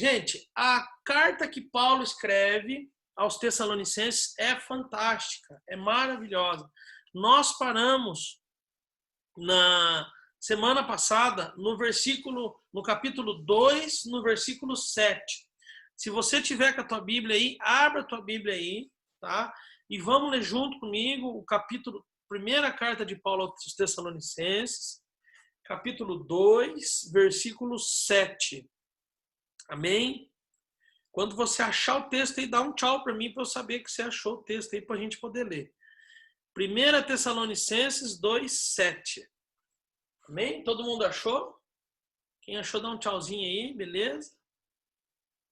Gente, a carta que Paulo escreve aos Tessalonicenses é fantástica, é maravilhosa. Nós paramos na semana passada no capítulo 2, no versículo 7. Se você tiver com a tua Bíblia aí, abra a tua Bíblia aí, tá? E vamos ler junto comigo o capítulo, primeira carta de Paulo aos Tessalonicenses, capítulo 2, versículo 7. Amém? Quando você achar o texto aí, dá um tchau para mim, para eu saber que você achou o texto aí, para a gente poder ler. 1 Tessalonicenses 2, 7. Amém? Todo mundo achou? Quem achou, dá um tchauzinho aí, beleza?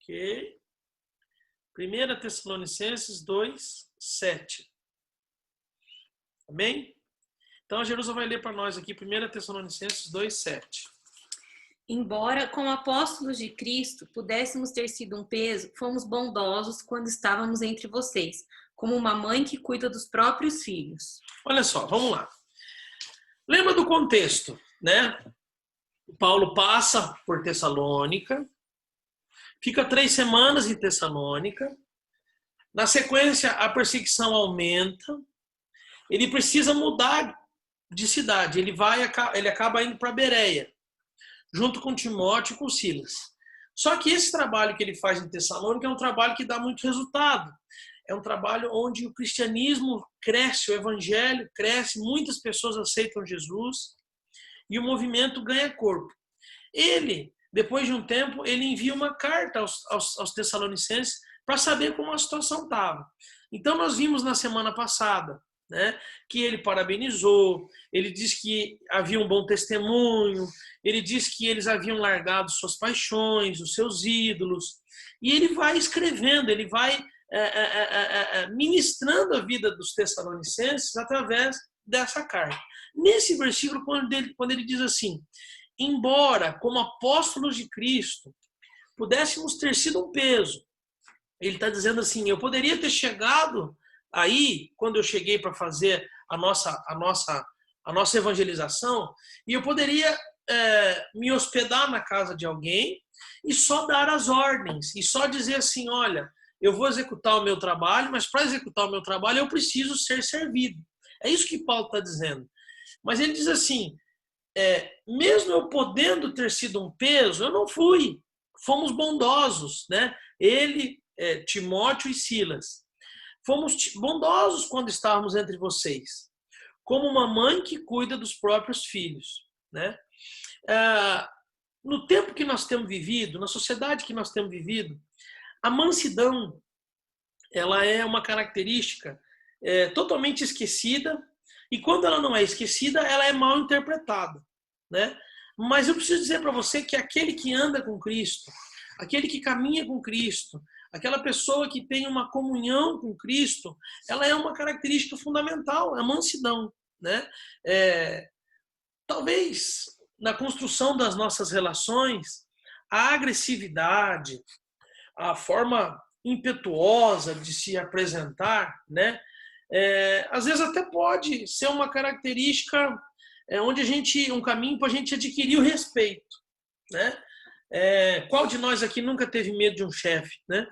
Ok. 1 Tessalonicenses 2, 7. Amém? Então a Jerusa vai ler para nós aqui 1 Tessalonicenses 2, 7. Embora, como apóstolos de Cristo, pudéssemos ter sido um peso, fomos bondosos quando estávamos entre vocês, como uma mãe que cuida dos próprios filhos. Olha só, vamos lá. Lembra do contexto, né? Paulo passa por Tessalônica, fica 3 semanas em Tessalônica, na sequência a perseguição aumenta, ele precisa mudar de cidade, ele acaba indo para Bereia, junto com Timóteo e com Silas. Só que esse trabalho que ele faz em Tessalônica é um trabalho que dá muito resultado. É um trabalho onde o cristianismo cresce, o evangelho cresce, muitas pessoas aceitam Jesus e o movimento ganha corpo. Ele, depois de um tempo, ele envia uma carta aos Tessalonicenses para saber como a situação estava. Então nós vimos na semana passada, né, que ele parabenizou, ele disse que havia um bom testemunho, ele disse que eles haviam largado suas paixões, os seus ídolos, e ele vai escrevendo, ele vai ministrando a vida dos Tessalonicenses através dessa carta. Nesse versículo, quando ele diz assim, embora como apóstolos de Cristo pudéssemos ter sido um peso, ele está dizendo assim, eu poderia ter chegado aí, quando eu cheguei para fazer a nossa evangelização, e eu poderia me hospedar na casa de alguém e só dar as ordens, e só dizer assim, olha, eu vou executar o meu trabalho, mas para executar o meu trabalho eu preciso ser servido. É isso que Paulo está dizendo. Mas ele diz assim, mesmo eu podendo ter sido um peso, eu não fui. Fomos bondosos, né? Ele, Timóteo e Silas. Fomos bondosos quando estávamos entre vocês, como uma mãe que cuida dos próprios filhos, né? No tempo que nós temos vivido, na sociedade que nós temos vivido, a mansidão, ela é uma característica totalmente esquecida, e quando ela não é esquecida, ela é mal interpretada, né? Mas eu preciso dizer para você que aquele que anda com Cristo, aquele que caminha com Cristo, aquela pessoa que tem uma comunhão com Cristo, ela é uma característica fundamental, a mansidão, né? Talvez na construção das nossas relações, a agressividade, a forma impetuosa de se apresentar, né? Às vezes até pode ser uma característica onde um caminho para a gente adquirir o respeito, né? Qual de nós aqui nunca teve medo de um chefe, né?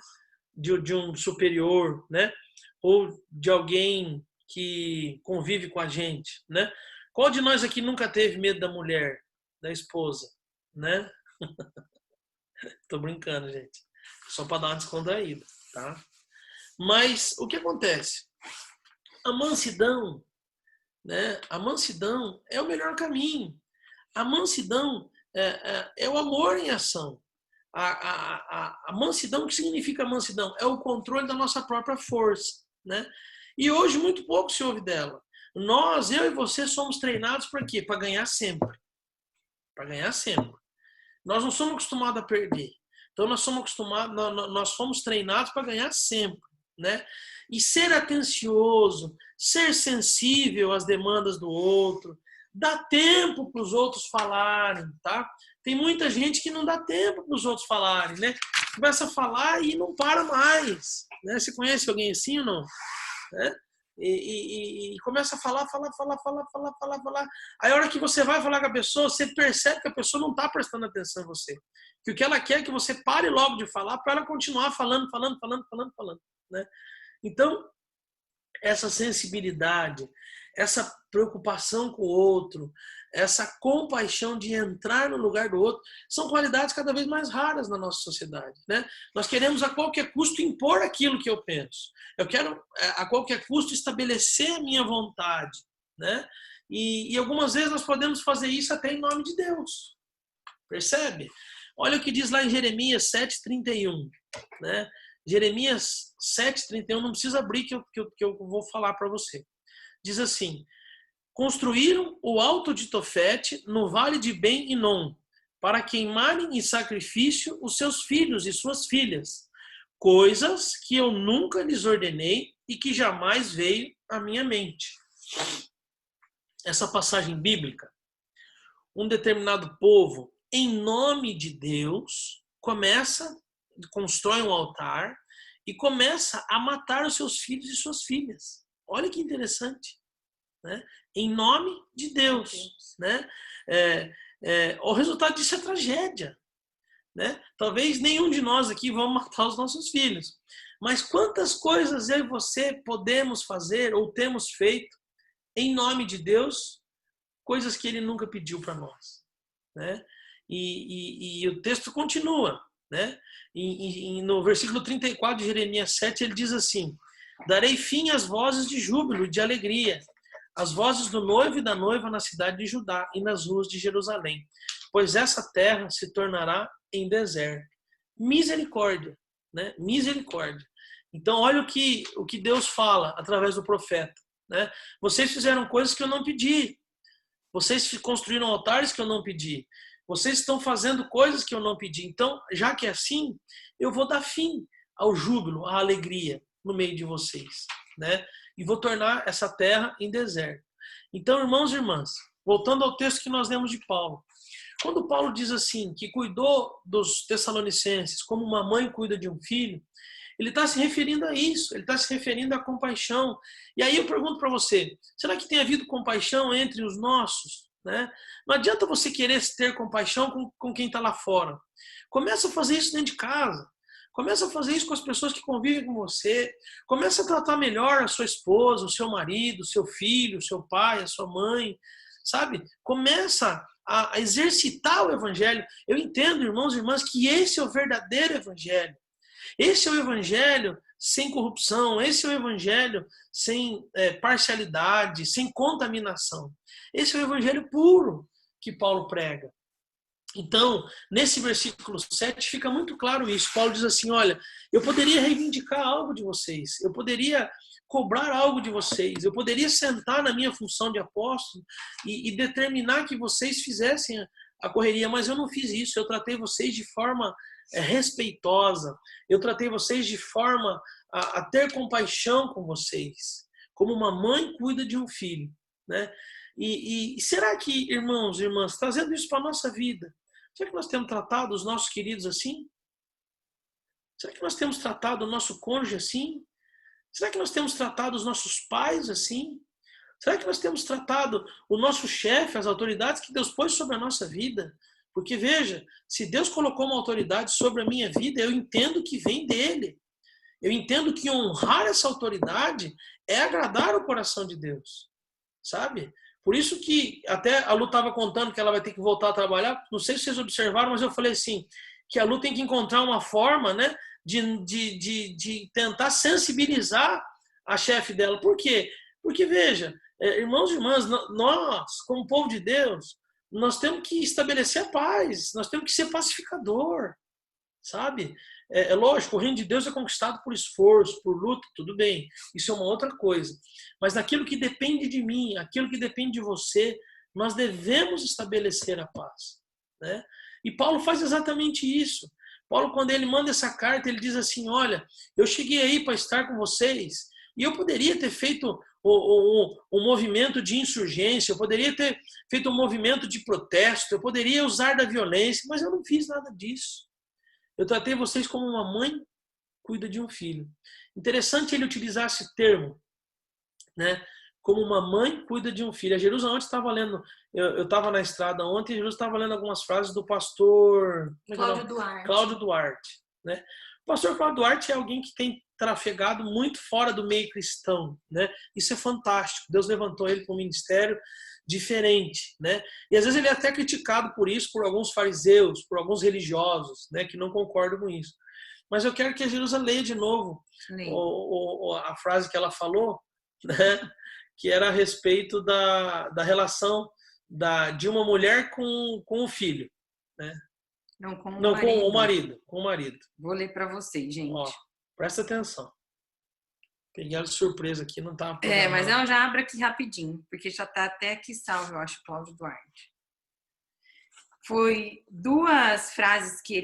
De um superior, né? Ou de alguém que convive com a gente, né? Qual de nós aqui nunca teve medo da mulher, da esposa, né? Tô brincando, gente. Só para dar uma descontraída, tá? Mas o que acontece? A mansidão, né? A mansidão é o melhor caminho. A mansidão é o amor em ação. A mansidão, o que significa mansidão? É o controle da nossa própria força, né? E hoje muito pouco se ouve dela. Eu e você somos treinados para quê? Para ganhar sempre. Para ganhar sempre. Nós não somos acostumados a perder. Então nós fomos treinados para ganhar sempre, né? E ser atencioso, ser sensível às demandas do outro, dar tempo para os outros falarem, tá? Tem muita gente que não dá tempo para os outros falarem, né? Começa a falar e não para mais, né? Você conhece alguém assim ou não? e começa a falar. Aí a hora que você vai falar com a pessoa, você percebe que a pessoa não está prestando atenção em você. Que o que ela quer é que você pare logo de falar para ela continuar falando, né? Então, essa sensibilidade, essa preocupação com o outro, essa compaixão de entrar no lugar do outro, são qualidades cada vez mais raras na nossa sociedade, né? Nós queremos a qualquer custo impor aquilo que eu penso. Eu quero a qualquer custo estabelecer a minha vontade, né? E algumas vezes nós podemos fazer isso até em nome de Deus. Percebe? Olha o que diz lá em Jeremias 7:31, né? Jeremias 7:31, não precisa abrir que eu vou falar para você. Diz assim: construíram o alto de Tofete no vale de Ben-Hinom, para queimarem em sacrifício os seus filhos e suas filhas, coisas que eu nunca lhes ordenei e que jamais veio à minha mente. Essa passagem bíblica, um determinado povo, em nome de Deus, constrói um altar e começa a matar os seus filhos e suas filhas. Olha que interessante, né? Em nome de Deus, né? O resultado disso é tragédia, né? Talvez nenhum de nós aqui vamos matar os nossos filhos, mas quantas coisas eu e você podemos fazer ou temos feito em nome de Deus, coisas que Ele nunca pediu para nós, né? E o texto continua, né? No versículo 34 de Jeremias 7, ele diz assim: darei fim às vozes de júbilo e de alegria, as vozes do noivo e da noiva na cidade de Judá e nas ruas de Jerusalém, pois essa terra se tornará em deserto. Misericórdia, né? Misericórdia. Então, olha o que Deus fala através do profeta, né? Vocês fizeram coisas que eu não pedi. Vocês construíram altares que eu não pedi. Vocês estão fazendo coisas que eu não pedi. Então, já que é assim, eu vou dar fim ao júbilo, à alegria no meio de vocês, né? E vou tornar essa terra em deserto. Então, irmãos e irmãs, voltando ao texto que nós lemos de Paulo. Quando Paulo diz assim, que cuidou dos Tessalonicenses como uma mãe cuida de um filho, ele está se referindo a isso, ele está se referindo à compaixão. E aí eu pergunto para você, será que tem havido compaixão entre os nossos? Né? Não adianta você querer ter compaixão com quem está lá fora. Começa a fazer isso dentro de casa. Começa a fazer isso com as pessoas que convivem com você. Começa a tratar melhor a sua esposa, o seu marido, o seu filho, o seu pai, a sua mãe. Sabe? Começa a exercitar o evangelho. Eu entendo, irmãos e irmãs, que esse é o verdadeiro evangelho. Esse é o evangelho sem corrupção, esse é o evangelho sem parcialidade, sem contaminação. Esse é o evangelho puro que Paulo prega. Então, nesse versículo 7 fica muito claro isso. Paulo diz assim, olha, eu poderia reivindicar algo de vocês, eu poderia cobrar algo de vocês, eu poderia sentar na minha função de apóstolo e determinar que vocês fizessem a correria, mas eu não fiz isso, eu tratei vocês de forma respeitosa, eu tratei vocês de forma a ter compaixão com vocês, como uma mãe cuida de um filho, né? E será que, irmãos e irmãs, trazendo isso para a nossa vida, será que nós temos tratado os nossos queridos assim? Será que nós temos tratado o nosso cônjuge assim? Será que nós temos tratado os nossos pais assim? Será que nós temos tratado o nosso chefe, as autoridades que Deus pôs sobre a nossa vida? Porque, veja, se Deus colocou uma autoridade sobre a minha vida, eu entendo que vem dele. Eu entendo que honrar essa autoridade é agradar o coração de Deus, sabe? Por isso que até a Lu estava contando que ela vai ter que voltar a trabalhar. Não sei se vocês observaram, mas eu falei assim, que a Lu tem que encontrar uma forma, né, de tentar sensibilizar a chefe dela. Por quê? Porque, veja, irmãos e irmãs, nós, como povo de Deus, nós temos que estabelecer a paz, nós temos que ser pacificador, sabe? É lógico, o reino de Deus é conquistado por esforço, por luta, tudo bem, isso é uma outra coisa. Mas naquilo que depende de mim, aquilo que depende de você, nós devemos estabelecer a paz, né? E Paulo faz exatamente isso. Paulo, quando ele manda essa carta, ele diz assim, olha, eu cheguei aí para estar com vocês, e eu poderia ter feito um movimento de insurgência, eu poderia ter feito um movimento de protesto, eu poderia usar da violência, mas eu não fiz nada disso. Eu tratei vocês como uma mãe cuida de um filho. Interessante ele utilizar esse termo, né? Como uma mãe cuida de um filho. A Jerusa ontem estava lendo, eu estava na estrada ontem, e a Jerusa estava lendo algumas frases do pastor Cláudio Duarte, né? O pastor Cláudio Duarte é alguém que tem trafegado muito fora do meio cristão, né? Isso é fantástico. Deus levantou ele para um ministério diferente, né? E às vezes ele é até criticado por isso, por alguns fariseus, por alguns religiosos, né, que não concordam com isso. Mas eu quero que a Jerusa leia de novo a frase que ela falou, né? Que era a respeito da relação de uma mulher com o filho, né? Não, com o marido. Com o marido. Vou ler para vocês, gente. Ó, presta atenção. Peguei ela de surpresa aqui, não estava programado. Mas eu já abro aqui rapidinho, porque já está até aqui salvo, eu acho, Cláudio Duarte. Foi 2 frases que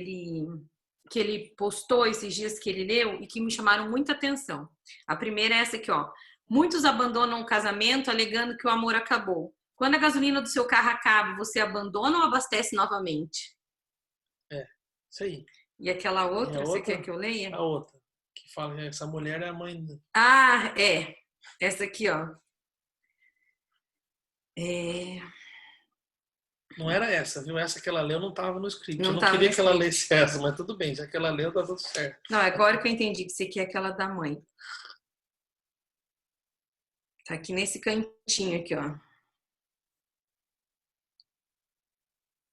ele postou esses dias que ele leu e que me chamaram muita atenção. A primeira é essa aqui, ó. Muitos abandonam o casamento alegando que o amor acabou. Quando a gasolina do seu carro acaba, você abandona ou abastece novamente? É, isso aí. E aquela outra, você quer que eu leia? A outra, que fala que essa mulher é a mãe... Ah, é. Essa aqui, ó. Não era essa, viu? Essa que ela leu não estava no script. Eu não queria que ela lesse essa, mas tudo bem. Já que ela leu, tá tudo certo. Não, agora que eu entendi que você quer aquela da mãe. Tá aqui nesse cantinho aqui, ó.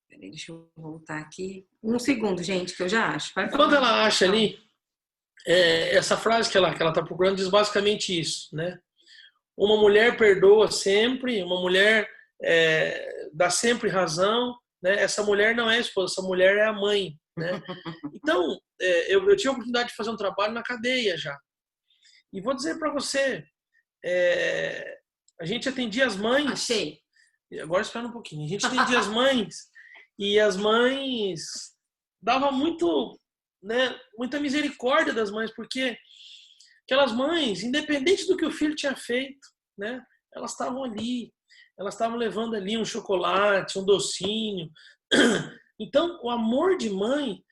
Peraí, deixa eu voltar aqui. 1 segundo, gente, que eu já acho. Quando ela acha ali, essa frase que ela tá procurando diz basicamente isso, né? Uma mulher perdoa sempre, uma mulher dá sempre razão, né? Essa mulher não é a esposa, essa mulher é a mãe, né? Então, eu tive a oportunidade de fazer um trabalho na cadeia já. E vou dizer para você, a gente atendia as mães... Achei. Agora espera um pouquinho. A gente atendia as mães e as mães davam muita misericórdia das mães, porque aquelas mães, independente do que o filho tinha feito, né? Elas estavam ali, elas estavam levando ali um chocolate, um docinho. Então, o amor de mãe,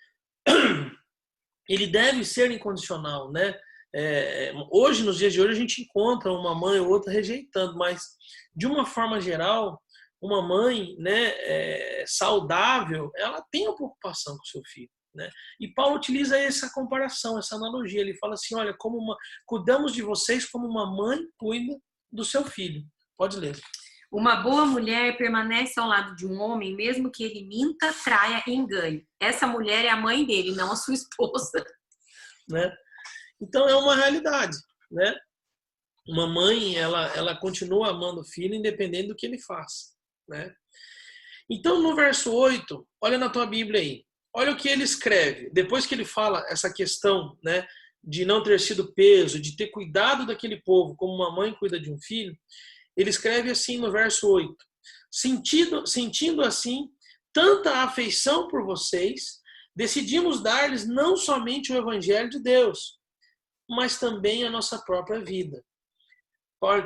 ele deve ser incondicional, né? Hoje, nos dias de hoje, a gente encontra uma mãe ou outra rejeitando, mas de uma forma geral, uma mãe, né, saudável, ela tem uma preocupação com o seu filho, né? E Paulo utiliza essa comparação, essa analogia. Ele fala assim, olha, cuidamos de vocês como uma mãe cuida do seu filho. Pode ler. Uma boa mulher permanece ao lado de um homem, mesmo que ele minta, traia e engane. Essa mulher é a mãe dele, não a sua esposa. Né? Então, é uma realidade, né? Uma mãe, ela continua amando o filho, independente do que ele faça, né? Então, no verso 8, olha na tua Bíblia aí. Olha o que ele escreve. Depois que ele fala essa questão, né, de não ter sido peso, de ter cuidado daquele povo como uma mãe cuida de um filho, ele escreve assim no verso 8. Sentindo assim tanta afeição por vocês, decidimos dar-lhes não somente o evangelho de Deus, mas também a nossa própria vida,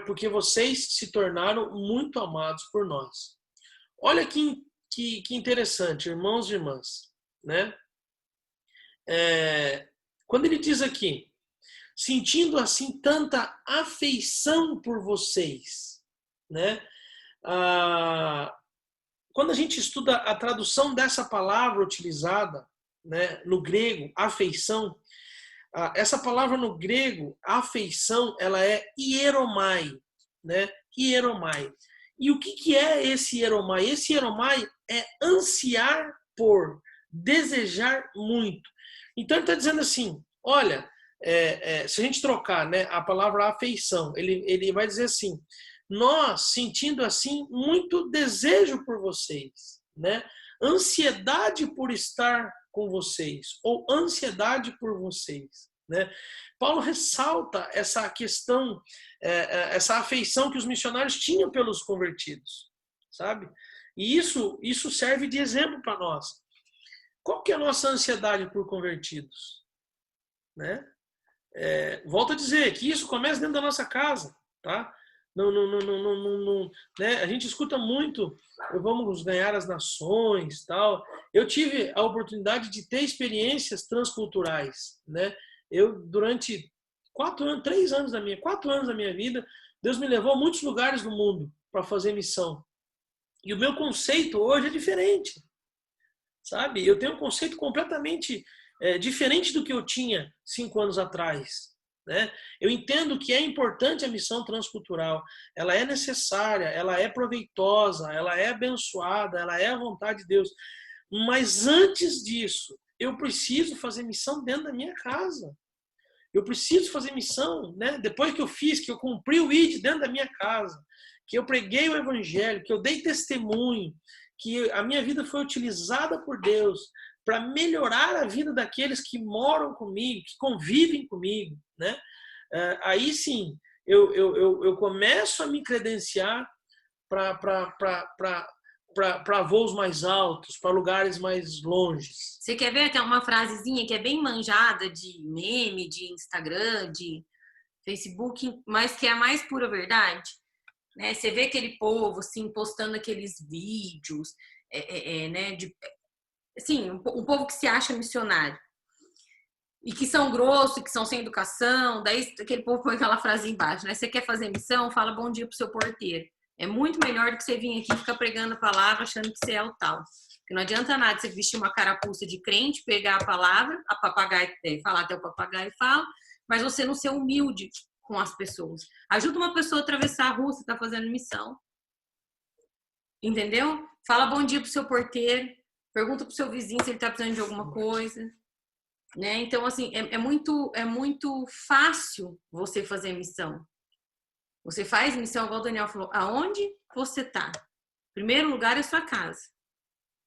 porque vocês se tornaram muito amados por nós. Olha que interessante, irmãos e irmãs, né? Quando ele diz aqui, sentindo assim tanta afeição por vocês, né? Quando a gente estuda a tradução dessa palavra utilizada, né, no grego, afeição, essa palavra no grego, afeição, ela é hieromai, né? Hieromai. E o que é esse hieromai? Esse hieromai é ansiar por, desejar muito. Então ele está dizendo assim, olha, se a gente trocar, né, a palavra afeição, ele vai dizer assim, nós sentindo assim muito desejo por vocês, né? Ansiedade por estar com vocês, ou ansiedade por vocês, né? Paulo ressalta essa questão, essa afeição que os missionários tinham pelos convertidos, sabe? E isso serve de exemplo para nós. Qual que é a nossa ansiedade por convertidos? Né? Volto a dizer que isso começa dentro da nossa casa, tá? Não, né? A gente escuta muito, vamos ganhar as nações, tal. Eu tive a oportunidade de ter experiências transculturais, né? Eu durante 4 anos da minha vida Deus me levou a muitos lugares do mundo para fazer missão. E o meu conceito hoje é diferente, sabe? Eu tenho um conceito completamente diferente do que eu tinha 5 anos atrás, né? Eu entendo que é importante a missão transcultural, ela é necessária, ela é proveitosa, ela é abençoada, ela é a vontade de Deus. Mas antes disso, eu preciso fazer missão dentro da minha casa. Eu preciso fazer missão, né? Depois que eu cumpri o ID dentro da minha casa, que eu preguei o evangelho, que eu dei testemunho, que a minha vida foi utilizada por Deus para melhorar a vida daqueles que moram comigo, que convivem comigo, né? Aí sim, eu começo a me credenciar para voos mais altos, para lugares mais longes. Você quer ver até uma frasezinha que é bem manjada de meme, de Instagram, de Facebook, mas que é a mais pura verdade? Né? Você vê aquele povo assim, postando aqueles vídeos, né, assim, um povo que se acha missionário e que são grossos, que são sem educação, daí aquele povo põe aquela frase embaixo, né? Você quer fazer missão? Fala bom dia pro seu porteiro. É muito melhor do que você vir aqui e ficar pregando a palavra achando que você é o tal. Porque não adianta nada você vestir uma carapuça de crente, pegar a palavra, a papagaio, falar até o papagaio fala, mas você não ser humilde com as pessoas. Ajuda uma pessoa a atravessar a rua, você está fazendo missão. Entendeu? Fala bom dia pro seu porteiro, pergunta pro seu vizinho se ele está precisando de alguma coisa. Né? Então, assim, é muito fácil você fazer missão. Você faz missão, igual o Daniel falou, aonde você está? Primeiro lugar é a sua casa.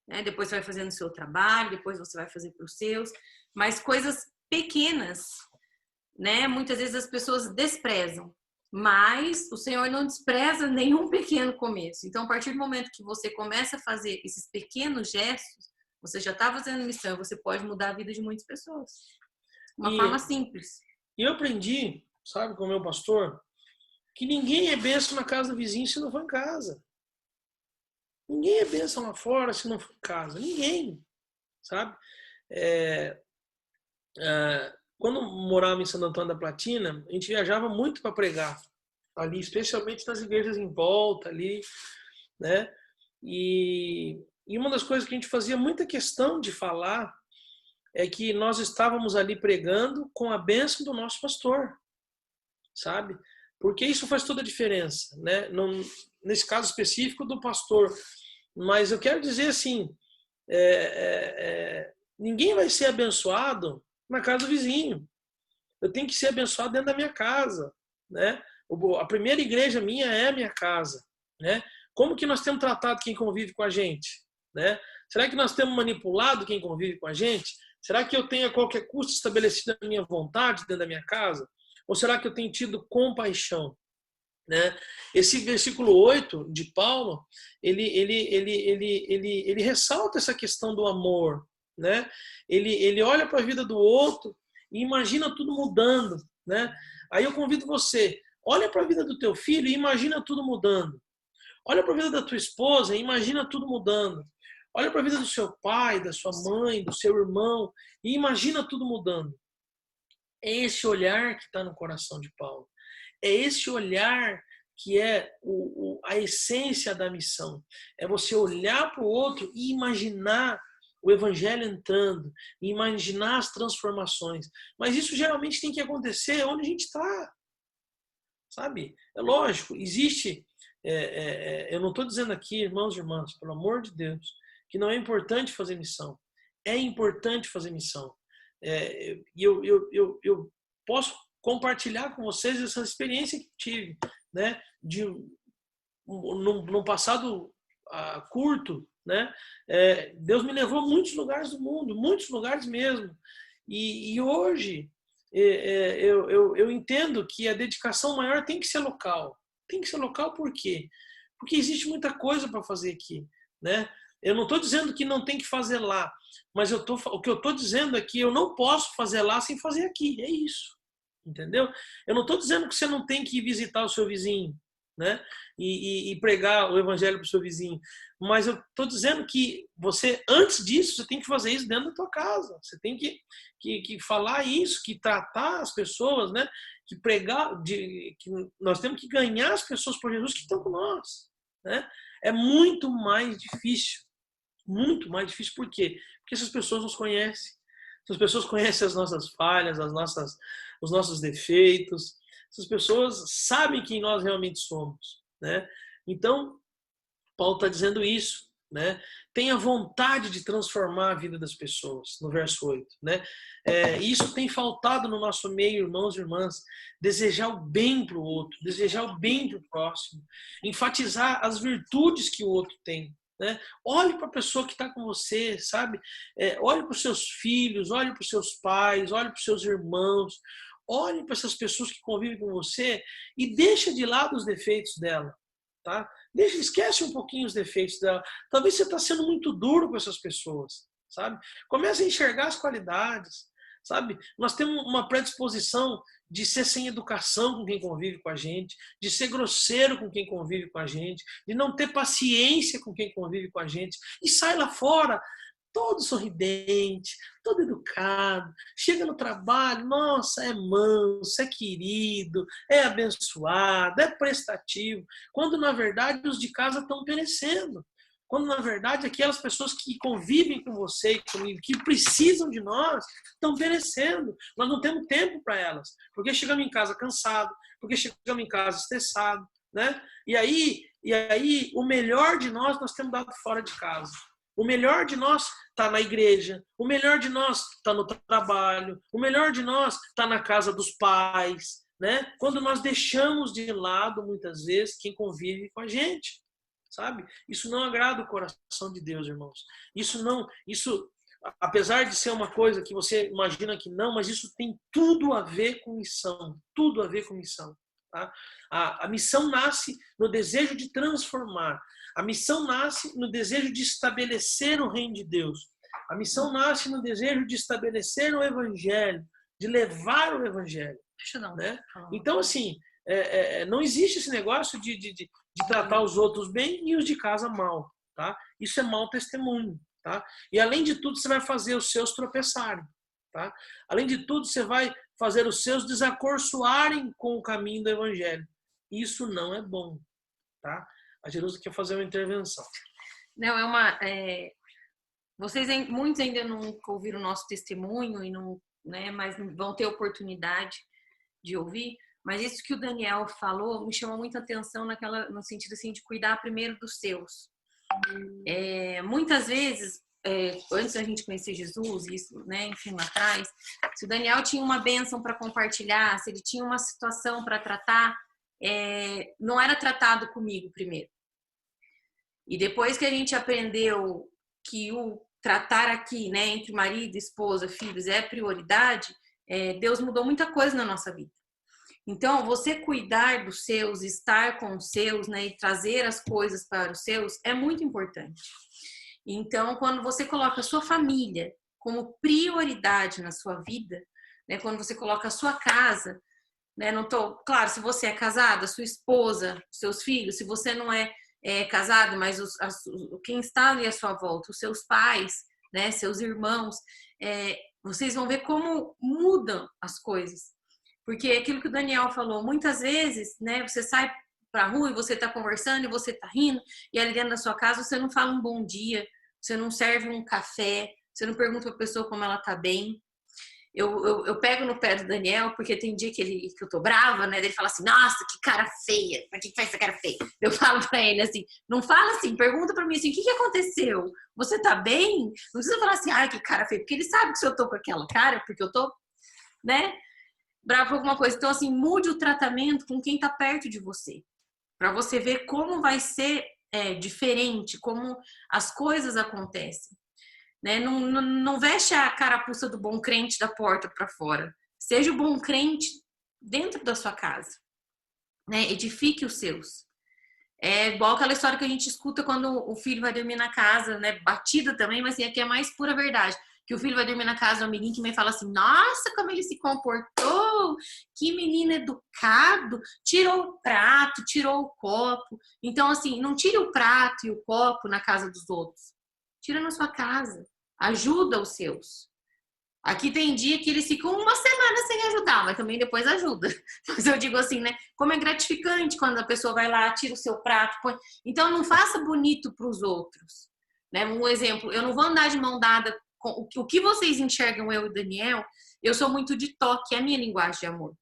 Né? Depois você vai fazendo o seu trabalho, depois você vai fazer para os seus. Mas coisas pequenas, né? Muitas vezes as pessoas desprezam. Mas o Senhor não despreza nenhum pequeno começo. Então, a partir do momento que você começa a fazer esses pequenos gestos, você já está fazendo missão, você pode mudar a vida de muitas pessoas. Uma forma simples. E eu aprendi, sabe, com o meu pastor, que ninguém é bênção na casa do vizinho se não for em casa. Ninguém é bênção lá fora se não for em casa. Ninguém, sabe? Quando morava em Santo Antônio da Platina, a gente viajava muito para pregar ali, especialmente nas igrejas em volta ali, né? E uma das coisas que a gente fazia muita questão de falar é que nós estávamos ali pregando com a bênção do nosso pastor, sabe? Porque isso faz toda a diferença, né? Nesse caso específico do pastor. Mas eu quero dizer assim, ninguém vai ser abençoado na casa do vizinho. Eu tenho que ser abençoado dentro da minha casa, né? A primeira igreja minha é a minha casa, né? Como que nós temos tratado quem convive com a gente, né? Será que nós temos manipulado quem convive com a gente? Será que eu tenho a qualquer custo estabelecido a minha vontade dentro da minha casa? Ou será que eu tenho tido compaixão? Né? Esse versículo 8 de Paulo, ele ressalta essa questão do amor. Né? Ele olha para a vida do outro e imagina tudo mudando. Né? Aí eu convido você, olha para a vida do teu filho e imagina tudo mudando. Olha para a vida da tua esposa e imagina tudo mudando. Olha para a vida do seu pai, da sua mãe, do seu irmão e imagina tudo mudando. É esse olhar que está no coração de Paulo. É esse olhar que é a essência da missão. É você olhar para o outro e imaginar o evangelho entrando, imaginar as transformações. Mas isso geralmente tem que acontecer onde a gente está. Sabe? É lógico, existe... eu não estou dizendo aqui, irmãos e irmãs, pelo amor de Deus, que não é importante fazer missão. É importante fazer missão. E eu posso compartilhar com vocês essa experiência que tive, né? Num passado curto, né? Deus me levou a muitos lugares do mundo, muitos lugares mesmo. E hoje eu entendo que a dedicação maior tem que ser local. Tem que ser local por quê? Porque existe muita coisa para fazer aqui, né? Eu não estou dizendo que não tem que fazer lá, mas o que eu estou dizendo é que eu não posso fazer lá sem fazer aqui. É isso. Entendeu? Eu não estou dizendo que você não tem que ir visitar o seu vizinho. né? E pregar o evangelho para o seu vizinho. Mas eu estou dizendo que você, antes disso, você tem que fazer isso dentro da tua casa. Você tem que falar isso, que tratar as pessoas, né? Que pregar, que nós temos que ganhar as pessoas por Jesus que estão com nós, né? É muito mais difícil. Muito mais difícil. Por quê? Porque essas pessoas nos conhecem. Essas pessoas conhecem as nossas falhas, os nossos defeitos. Essas pessoas sabem quem nós realmente somos, né? Então, Paulo está dizendo isso, né? Tenha vontade de transformar a vida das pessoas, no verso 8, né? Isso tem faltado no nosso meio, irmãos e irmãs, desejar o bem para o outro, desejar o bem para o próximo, enfatizar as virtudes que o outro tem, né? Olhe para a pessoa que está com você, sabe? Olhe para os seus filhos, olhe para os seus pais, olhe para os seus irmãos, olhe para essas pessoas que convivem com você e deixa de lado os defeitos dela, tá? Esquece um pouquinho os defeitos dela. Talvez você está sendo muito duro com essas pessoas, sabe? Comece a enxergar as qualidades, sabe? Nós temos uma predisposição de ser sem educação com quem convive com a gente, de ser grosseiro com quem convive com a gente, de não ter paciência com quem convive com a gente, e sai lá fora todo sorridente, todo educado, chega no trabalho, nossa, é manso, é querido, é abençoado, é prestativo, quando na verdade os de casa estão perecendo. Quando na verdade aquelas pessoas que convivem com você e comigo, que precisam de nós, estão perecendo. Nós não temos tempo para elas, porque chegamos em casa cansado, porque chegamos em casa estressado, né? E aí o melhor de nós temos dado fora de casa. O melhor de nós está na igreja, o melhor de nós está no trabalho, o melhor de nós está na casa dos pais, né? Quando nós deixamos de lado, muitas vezes, quem convive com a gente, sabe? Isso não agrada o coração de Deus, irmãos. Isso, apesar de ser uma coisa que você imagina que não, mas isso tem tudo a ver com missão, tudo a ver com missão. Tá? A missão nasce no desejo de transformar. A missão nasce no desejo de estabelecer o reino de Deus. A missão nasce no desejo de estabelecer o evangelho, de levar o evangelho. Né? Então, assim, não existe esse negócio de tratar os outros bem e os de casa mal. Tá? Isso é mau testemunho. Tá? E, além de tudo, você vai fazer os seus tropeçarem. Tá? Além de tudo, você vai fazer os seus desacorçoarem com o caminho do evangelho. Isso não é bom. Tá? A Jerusa quer fazer uma intervenção. Não, muitos ainda não ouviram o nosso testemunho e não, né, mas vão ter oportunidade de ouvir. Mas isso que o Daniel falou me chamou muita atenção no sentido assim de cuidar primeiro dos seus. Muitas vezes, antes da gente conhecer Jesus, isso, né, enfim, lá atrás, se o Daniel tinha uma bênção para compartilhar, se ele tinha uma situação para tratar, não era tratado comigo primeiro. E depois que a gente aprendeu que o tratar aqui, né, entre marido, esposa, filhos é prioridade, Deus mudou muita coisa na nossa vida. Então, você cuidar dos seus, estar com os seus, né, e trazer as coisas para os seus é muito importante. Então, quando você coloca a sua família como prioridade na sua vida, né, quando você coloca a sua casa, né, claro, se você é casada, sua esposa, seus filhos, se você não é casado, mas quem está ali à sua volta, os seus pais, né, seus irmãos, vocês vão ver como mudam as coisas. Porque aquilo que o Daniel falou, muitas vezes, né, você sai para a rua e você está conversando e você está rindo, e ali dentro da sua casa você não fala um bom dia, você não serve um café, você não pergunta para a pessoa como ela está bem. Eu pego no pé do Daniel, porque tem dia que eu tô brava, né? Ele fala assim, nossa, que cara feia. Pra que faz essa cara feia? Eu falo pra ele assim, não fala assim, pergunta pra mim assim, o que aconteceu? Você tá bem? Não precisa falar assim, ai, que cara feia. Porque ele sabe que se eu tô com aquela cara, porque eu tô, né, brava com alguma coisa. Então, assim, mude o tratamento com quem tá perto de você. Pra você ver como vai ser diferente, como as coisas acontecem. Né? Não veste a carapuça do bom crente da porta para fora. Seja o bom crente dentro da sua casa. Né? Edifique os seus. É igual aquela história que a gente escuta quando o filho vai dormir na casa, né? Batida também, mas aqui é mais pura verdade. que o filho vai dormir na casa do amiguinho que me fala assim, nossa, como ele se comportou, que menino educado, tirou o prato, tirou o copo. Então, assim, não tire o prato e o copo na casa dos outros. Tira na sua casa. Ajuda os seus. Aqui tem dia que eles ficam uma semana sem ajudar, mas também depois ajuda. Mas eu digo assim, né? Como é gratificante quando a pessoa vai lá, tira o seu prato, põe. Então não faça bonito para os outros. Né? Um exemplo, eu não vou andar de mão dada com o que vocês enxergam eu e o Daniel, eu sou muito de toque, é a minha linguagem de amor.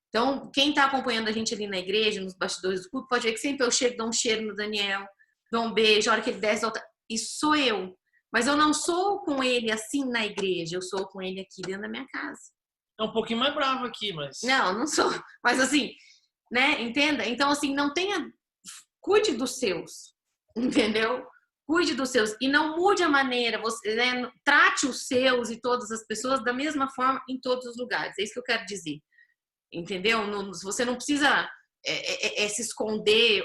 Então, quem está acompanhando a gente ali na igreja, nos bastidores do culto, pode ver que sempre eu chego, dou um cheiro no Daniel, dou um beijo, a hora que ele desce, volta. Isso sou eu. Mas eu não sou com ele assim na igreja, eu sou com ele aqui dentro da minha casa. É um pouquinho mais bravo aqui, mas... Não sou. Mas assim, né? Entenda? Então, assim, não tenha... Cuide dos seus, entendeu? Cuide dos seus. E não mude a maneira, você, né? Trate os seus e todas as pessoas da mesma forma em todos os lugares. É isso que eu quero dizer. Entendeu? Você não precisa se esconder,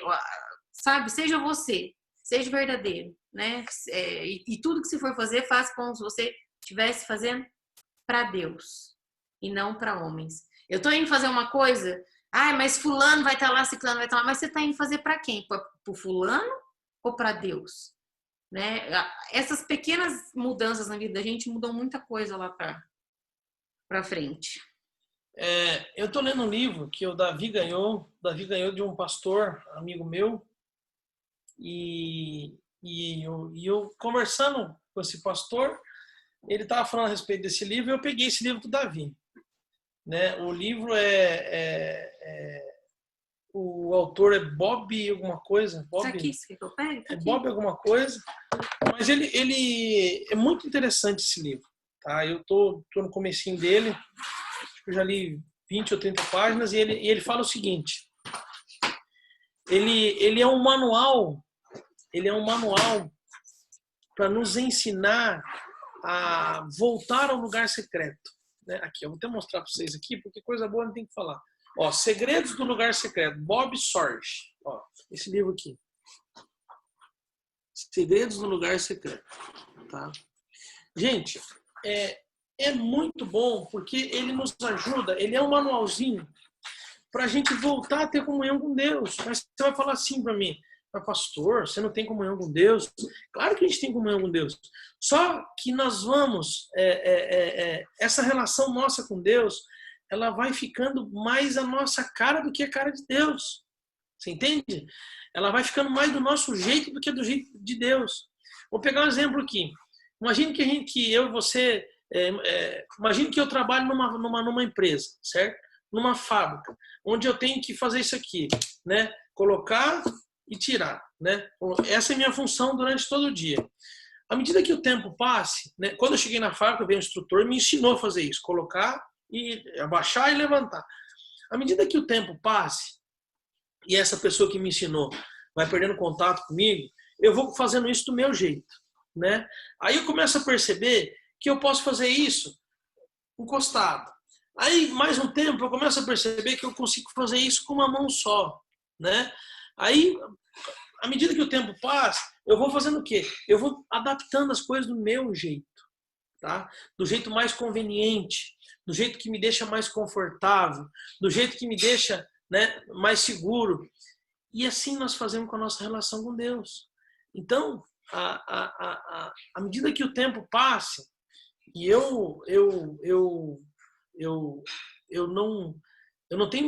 sabe? Seja você. Seja verdadeiro, né? E tudo que você for fazer, faça como se você estivesse fazendo para Deus e não para homens. Eu tô indo fazer uma coisa, mas fulano vai estar lá, ciclano vai estar lá, mas você tá indo fazer para quem? Para o fulano ou para Deus? Né? Essas pequenas mudanças na vida da gente mudam muita coisa lá para frente. Eu tô lendo um livro que o Davi ganhou de um pastor, amigo meu, e eu conversando com esse pastor, ele estava falando a respeito desse livro, e eu peguei esse livro do Davi. Né? O livro o autor é Bob alguma coisa. Bob, aqui, que eu pego? É Bob alguma coisa. Mas ele é muito interessante esse livro. Tá? Eu tô no comecinho dele, acho que eu já li 20 ou 30 páginas, e ele fala o seguinte. Ele é um manual para nos ensinar a voltar ao lugar secreto. Né? Aqui, eu vou até mostrar para vocês aqui, porque coisa boa não tem que falar. Ó, Segredos do Lugar Secreto, Bob Sorge. Ó, esse livro aqui. Segredos do Lugar Secreto. Tá? Gente, é muito bom, porque ele nos ajuda, ele é um manualzinho para a gente voltar a ter comunhão com Deus. Mas você vai falar assim para mim, pastor, você não tem comunhão com Deus? Claro que a gente tem comunhão com Deus. Só que nós vamos, essa relação nossa com Deus, ela vai ficando mais a nossa cara do que a cara de Deus. Você entende? Ela vai ficando mais do nosso jeito do que do jeito de Deus. Vou pegar um exemplo aqui. Imagine que eu e você, imagine que eu trabalho numa empresa, certo? Numa fábrica, onde eu tenho que fazer isso aqui, né? Colocar e tirar, né? Essa é a minha função durante todo o dia. À medida que o tempo passe, né? Quando eu cheguei na fábrica, veio um instrutor e me ensinou a fazer isso, colocar e abaixar e levantar. À medida que o tempo passe e essa pessoa que me ensinou vai perdendo contato comigo, eu vou fazendo isso do meu jeito, né? Aí eu começo a perceber que eu posso fazer isso encostado. Aí, mais um tempo, eu começo a perceber que eu consigo fazer isso com uma mão só, né? Aí, à medida que o tempo passa, eu vou fazendo o quê? Eu vou adaptando as coisas do meu jeito, tá? Do jeito mais conveniente, do jeito que me deixa mais confortável, do jeito que me deixa, né, mais seguro. E assim nós fazemos com a nossa relação com Deus. Então, à medida que o tempo passa, e eu não tenho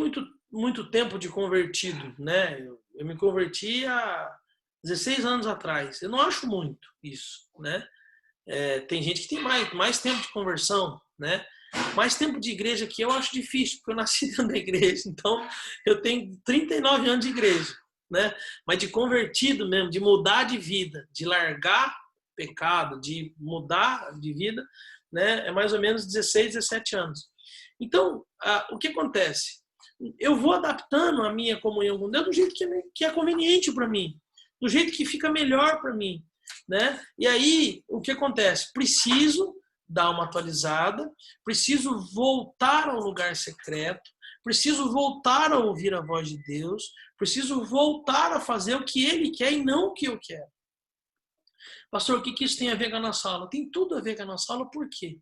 muito tempo de convertido, né? Eu me converti há 16 anos atrás. Eu não acho muito isso, né? Tem gente que tem mais tempo de conversão, né? Mais tempo de igreja que eu acho difícil, porque eu nasci dentro da igreja. Então, eu tenho 39 anos de igreja, né? Mas de convertido mesmo, de mudar de vida, de largar pecado, de mudar de vida, né? É mais ou menos 16, 17 anos. Então, o que acontece? Eu vou adaptando a minha comunhão com Deus do jeito que é conveniente para mim, do jeito que fica melhor para mim, né? E aí, o que acontece? Preciso dar uma atualizada, preciso voltar ao lugar secreto, preciso voltar a ouvir a voz de Deus, preciso voltar a fazer o que Ele quer e não o que eu quero. Pastor, o que isso tem a ver com a nossa aula? Tem tudo a ver com a nossa aula, por quê?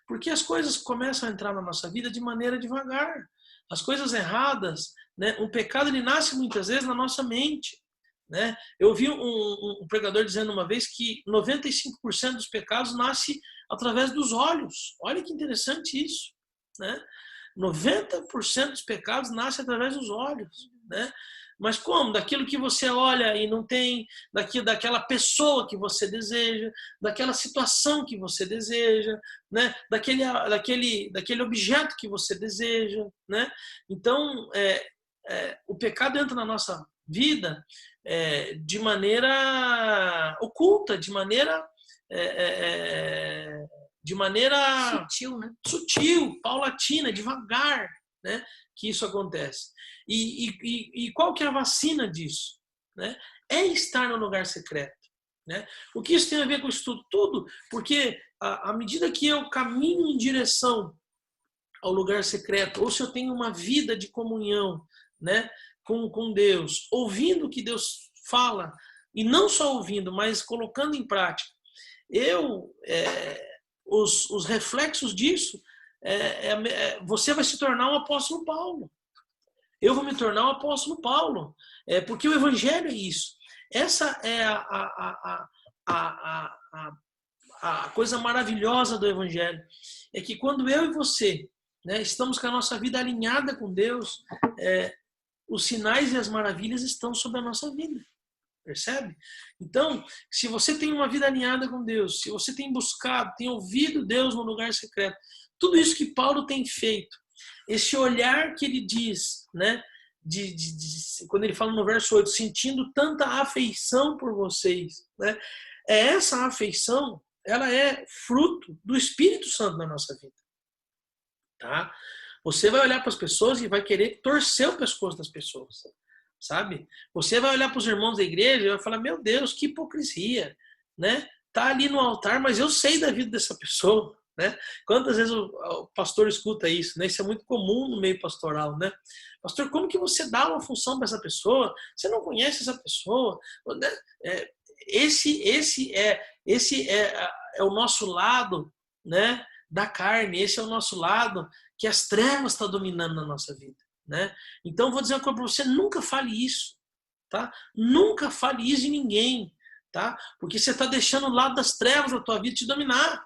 Porque as coisas começam a entrar na nossa vida de maneira devagar. As coisas erradas, né? O pecado ele nasce muitas vezes na nossa mente. Né? Eu vi um pregador dizendo uma vez que 95% dos pecados nasce através dos olhos. Olha que interessante isso. Né? 90% dos pecados nasce através dos olhos. Né? Mas como? Daquilo que você olha e não tem, daquela pessoa que você deseja, daquela situação que você deseja, né? daquele objeto que você deseja. Né? Então, o pecado entra na nossa vida de maneira oculta, de maneira sutil, né? Sutil, paulatina, devagar, né? Que isso acontece. E qual que é a vacina disso? Né? É estar no lugar secreto. Né? O que isso tem a ver com isso tudo? Tudo, porque à medida que eu caminho em direção ao lugar secreto, ou se eu tenho uma vida de comunhão, né, com Deus, ouvindo o que Deus fala, e não só ouvindo, mas colocando em prática, os reflexos disso, você vai se tornar um apóstolo Paulo. Eu vou me tornar um apóstolo Paulo, porque o evangelho é isso. Essa é a coisa maravilhosa do evangelho, é que quando eu e você, né, estamos com a nossa vida alinhada com Deus, os sinais e as maravilhas estão sobre a nossa vida. Percebe? Então, se você tem uma vida alinhada com Deus, se você tem buscado, tem ouvido Deus no lugar secreto, tudo isso que Paulo tem feito, esse olhar que ele diz, né, quando ele fala no verso 8, sentindo tanta afeição por vocês, né, essa afeição, ela é fruto do Espírito Santo na nossa vida. Tá? Você vai olhar para as pessoas e vai querer torcer o pescoço das pessoas. Sabe? Você vai olhar para os irmãos da igreja e vai falar, meu Deus, que hipocrisia, né? Tá ali no altar, mas eu sei da vida dessa pessoa, né? Quantas vezes o pastor escuta isso, né? Isso é muito comum no meio pastoral, né? Pastor, como que você dá uma função para essa pessoa? Você não conhece essa pessoa? Esse é o nosso lado, né? Da carne, esse é o nosso lado que as trevas estão dominando na nossa vida. Né? Então, vou dizer uma coisa para você, nunca fale isso. Tá? Nunca fale isso de ninguém. Tá? Porque você está deixando o lado das trevas da tua vida te dominar.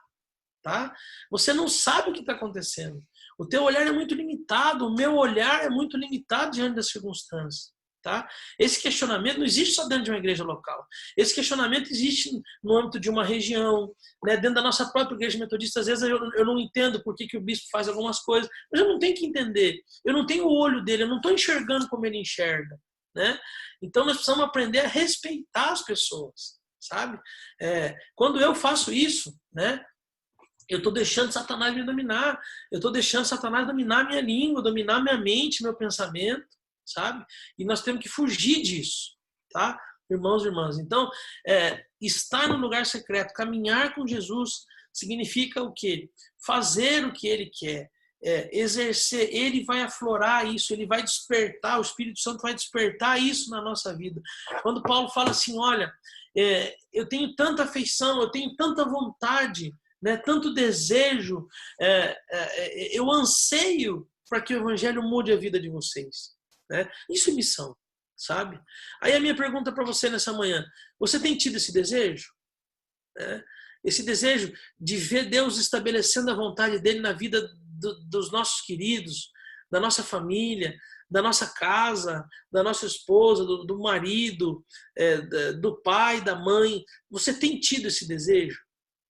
Tá? Você não sabe o que está acontecendo. O teu olhar é muito limitado, o meu olhar é muito limitado diante das circunstâncias. Tá? Esse questionamento não existe só dentro de uma igreja local. Esse questionamento existe no âmbito de uma região, né? Dentro da nossa própria igreja metodista. Às vezes eu não entendo por que o bispo faz algumas coisas, mas eu não tenho que entender. Eu não tenho o olho dele, eu não estou enxergando como ele enxerga. Né? Então nós precisamos aprender a respeitar as pessoas. Sabe? Quando eu faço isso, né? Eu estou deixando Satanás me dominar. Eu estou deixando Satanás dominar minha língua, dominar minha mente, meu pensamento. Sabe? E nós temos que fugir disso, tá? Irmãos e irmãs. Então, estar no lugar secreto, caminhar com Jesus, significa o quê? Fazer o que Ele quer, exercer. Ele vai aflorar isso, Ele vai despertar, o Espírito Santo vai despertar isso na nossa vida. Quando Paulo fala assim, olha, eu tenho tanta afeição, eu tenho tanta vontade, né, tanto desejo, eu anseio para que o Evangelho mude a vida de vocês. Né? Isso é missão, sabe? Aí a minha pergunta para você nessa manhã, você tem tido esse desejo? Esse desejo de ver Deus estabelecendo a vontade dele na vida dos nossos queridos, da nossa família, da nossa casa, da nossa esposa, do marido, do pai, da mãe. Você tem tido esse desejo?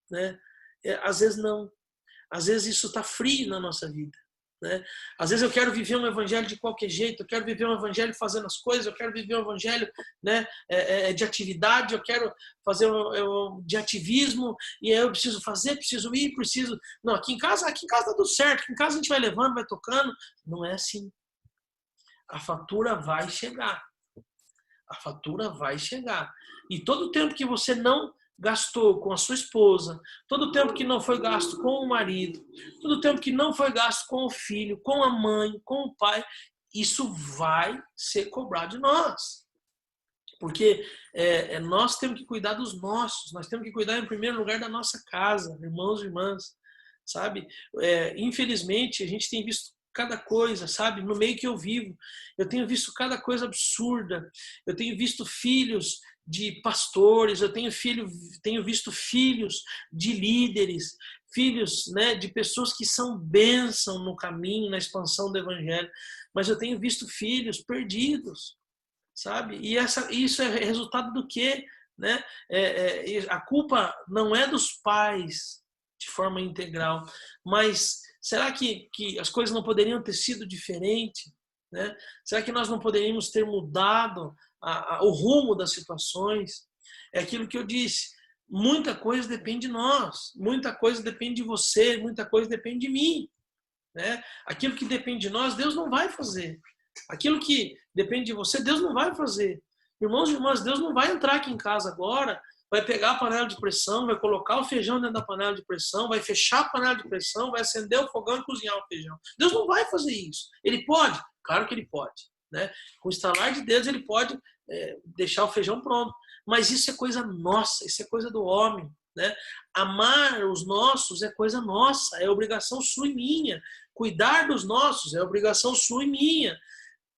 Né? Às vezes não. Às vezes isso está frio na nossa vida. Né? Às vezes eu quero viver um evangelho de qualquer jeito, eu quero viver um evangelho fazendo as coisas, eu quero viver um evangelho, né, de atividade, eu quero fazer de ativismo, e aí eu preciso fazer, preciso ir, preciso... Não, aqui em casa tá tudo certo, aqui em casa a gente vai levando, vai tocando. Não é assim. A fatura vai chegar. A fatura vai chegar. E todo o tempo que você não gastou com a sua esposa, todo o tempo que não foi gasto com o marido, todo o tempo que não foi gasto com o filho, com a mãe, com o pai, isso vai ser cobrado de nós. Porque nós temos que cuidar dos nossos, nós temos que cuidar em primeiro lugar da nossa casa, irmãos e irmãs, sabe? Infelizmente, a gente tem visto cada coisa, sabe? No meio que eu vivo, eu tenho visto cada coisa absurda. Eu tenho visto filhos de pastores, eu tenho visto filhos de líderes, filhos, né, de pessoas que são bênção no caminho, na expansão do evangelho, mas eu tenho visto filhos perdidos, sabe? E isso é resultado do quê? Né? A culpa não é dos pais de forma integral, mas será que as coisas não poderiam ter sido diferentes? Né? Será que nós não poderíamos ter mudado o rumo das situações? É aquilo que eu disse, muita coisa depende de nós, muita coisa depende de você, muita coisa depende de mim. Né? Aquilo que depende de nós, Deus não vai fazer. Aquilo que depende de você, Deus não vai fazer. Irmãos e irmãs, Deus não vai entrar aqui em casa agora, vai pegar a panela de pressão, vai colocar o feijão dentro da panela de pressão, vai fechar a panela de pressão, vai acender o fogão e cozinhar o feijão. Deus não vai fazer isso. Ele pode? Claro que ele pode. Né? Com o estalar de dedos, ele pode deixar o feijão pronto. Mas isso é coisa nossa, isso é coisa do homem. Né? Amar os nossos é coisa nossa, é obrigação sua e minha. Cuidar dos nossos é obrigação sua e minha.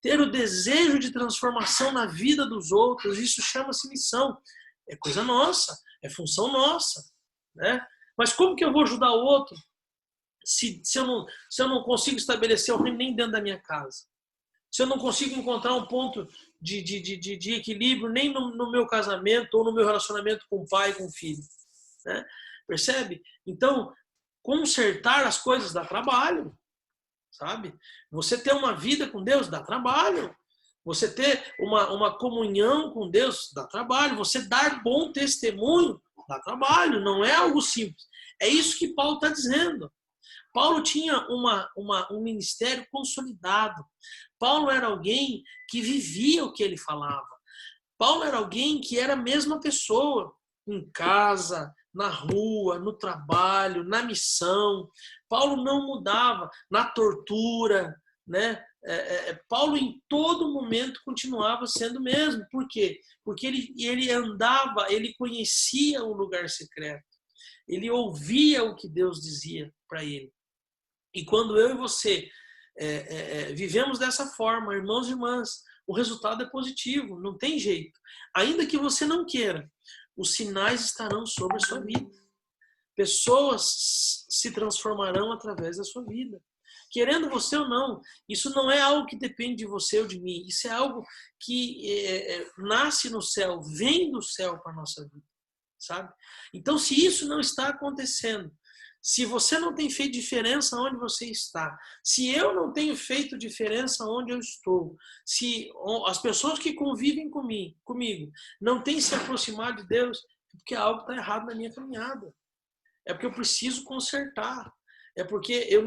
Ter o desejo de transformação na vida dos outros, isso chama-se missão. É coisa nossa, é função nossa. Né? Mas como que eu vou ajudar o outro se eu não consigo estabelecer o reino nem dentro da minha casa? Se eu não consigo encontrar um ponto de equilíbrio nem no meu casamento ou no meu relacionamento com o pai e com o filho. Né? Percebe? Então, consertar as coisas dá trabalho. Sabe? Você ter uma vida com Deus dá trabalho. Você ter uma comunhão com Deus dá trabalho. Você dar bom testemunho dá trabalho. Não é algo simples. É isso que Paulo está dizendo. Paulo tinha um ministério consolidado. Paulo era alguém que vivia o que ele falava. Paulo era alguém que era a mesma pessoa em casa, na rua, no trabalho, na missão. Paulo não mudava na tortura, né? Paulo em todo momento continuava sendo o mesmo. Por quê? Porque ele andava, ele conhecia o lugar secreto. Ele ouvia o que Deus dizia para ele. E quando eu e você vivemos dessa forma, irmãos e irmãs, o resultado é positivo, não tem jeito. Ainda que você não queira, os sinais estarão sobre a sua vida. Pessoas se transformarão através da sua vida. Querendo você ou não, isso não é algo que depende de você ou de mim. Isso é algo que nasce no céu, vem do céu para a nossa vida. Sabe? Então, se isso não está acontecendo, se você não tem feito diferença onde você está, se eu não tenho feito diferença onde eu estou, se as pessoas que convivem comigo não têm se aproximado de Deus, é porque algo está errado na minha caminhada. É porque eu preciso consertar. É porque eu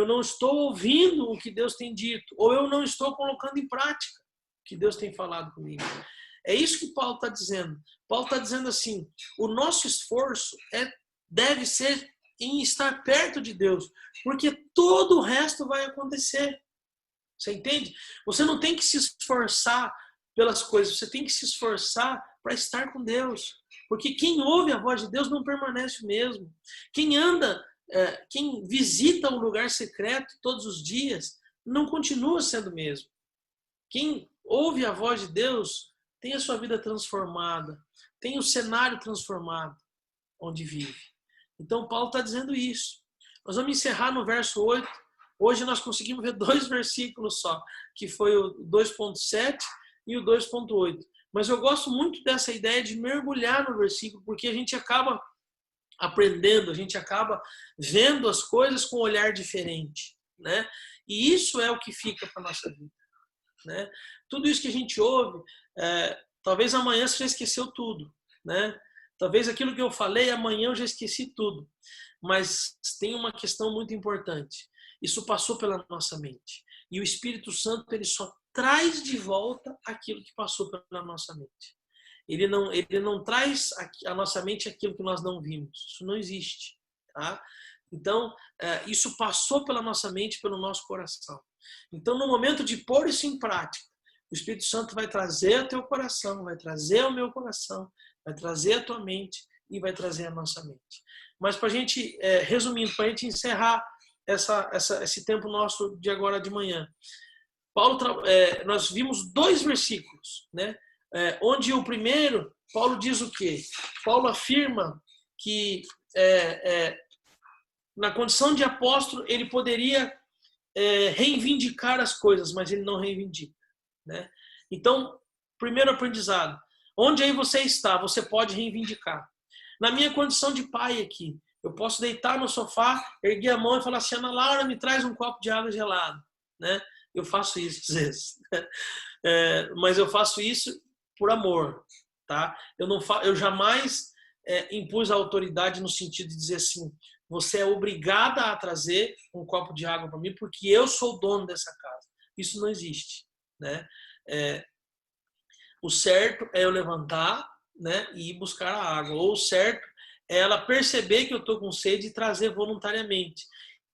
não estou ouvindo o que Deus tem dito, ou eu não estou colocando em prática o que Deus tem falado comigo. É isso que Paulo está dizendo. Paulo está dizendo assim, o nosso esforço deve ser em estar perto de Deus, porque todo o resto vai acontecer. Você entende? Você não tem que se esforçar pelas coisas, você tem que se esforçar para estar com Deus. Porque quem ouve a voz de Deus não permanece o mesmo. Quem quem visita o lugar secreto todos os dias, não continua sendo o mesmo. Quem ouve a voz de Deus tem a sua vida transformada, tem o cenário transformado onde vive. Então, Paulo está dizendo isso. Nós vamos encerrar no verso 8. Hoje nós conseguimos ver 2 versículos só, que foi o 2.7 e o 2.8. Mas eu gosto muito dessa ideia de mergulhar no versículo, porque a gente acaba aprendendo, a gente acaba vendo as coisas com um olhar diferente. Né? E isso é o que fica para a nossa vida. Né? Tudo isso que a gente ouve, talvez amanhã você já esqueceu tudo. Né? Talvez aquilo que eu falei, amanhã eu já esqueci tudo. Mas tem uma questão muito importante. Isso passou pela nossa mente. E o Espírito Santo ele só traz de volta aquilo que passou pela nossa mente. Ele não traz à nossa mente aquilo que nós não vimos. Isso não existe. Tá? Então, isso passou pela nossa mente, pelo nosso coração. Então, no momento de pôr isso em prática, O Espírito Santo vai trazer o teu coração, vai trazer o meu coração, vai trazer a tua mente e vai trazer a nossa mente. Mas para a gente, resumindo, para a gente encerrar esse tempo nosso de agora de manhã, nós vimos 2 versículos, né? Onde o primeiro, Paulo diz o quê? Paulo afirma que na condição de apóstolo ele poderia reivindicar as coisas, mas ele não reivindica, né? Então, primeiro aprendizado, onde aí você está, você pode reivindicar. Na minha condição de pai aqui, eu posso deitar no sofá, erguer a mão e falar assim, Ana Laura, me traz um copo de água gelada, né? Eu faço isso às vezes, mas eu faço isso por amor, tá? Eu jamais impus a autoridade no sentido de dizer assim, você é obrigada a trazer um copo de água para mim porque eu sou o dono dessa casa. Isso não existe, né? O certo é eu levantar, né, e ir buscar a água. Ou o certo é ela perceber que eu estou com sede e trazer voluntariamente.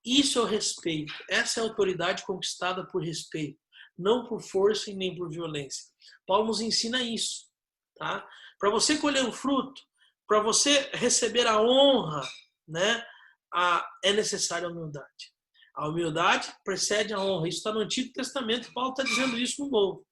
Isso eu respeito. Essa é a autoridade conquistada por respeito, não por força e nem por violência. Paulo nos ensina isso, tá? Para você colher um fruto, para você receber a honra, né, é necessária a humildade. A humildade precede a honra. Isso está no Antigo Testamento e Paulo está dizendo isso no Novo.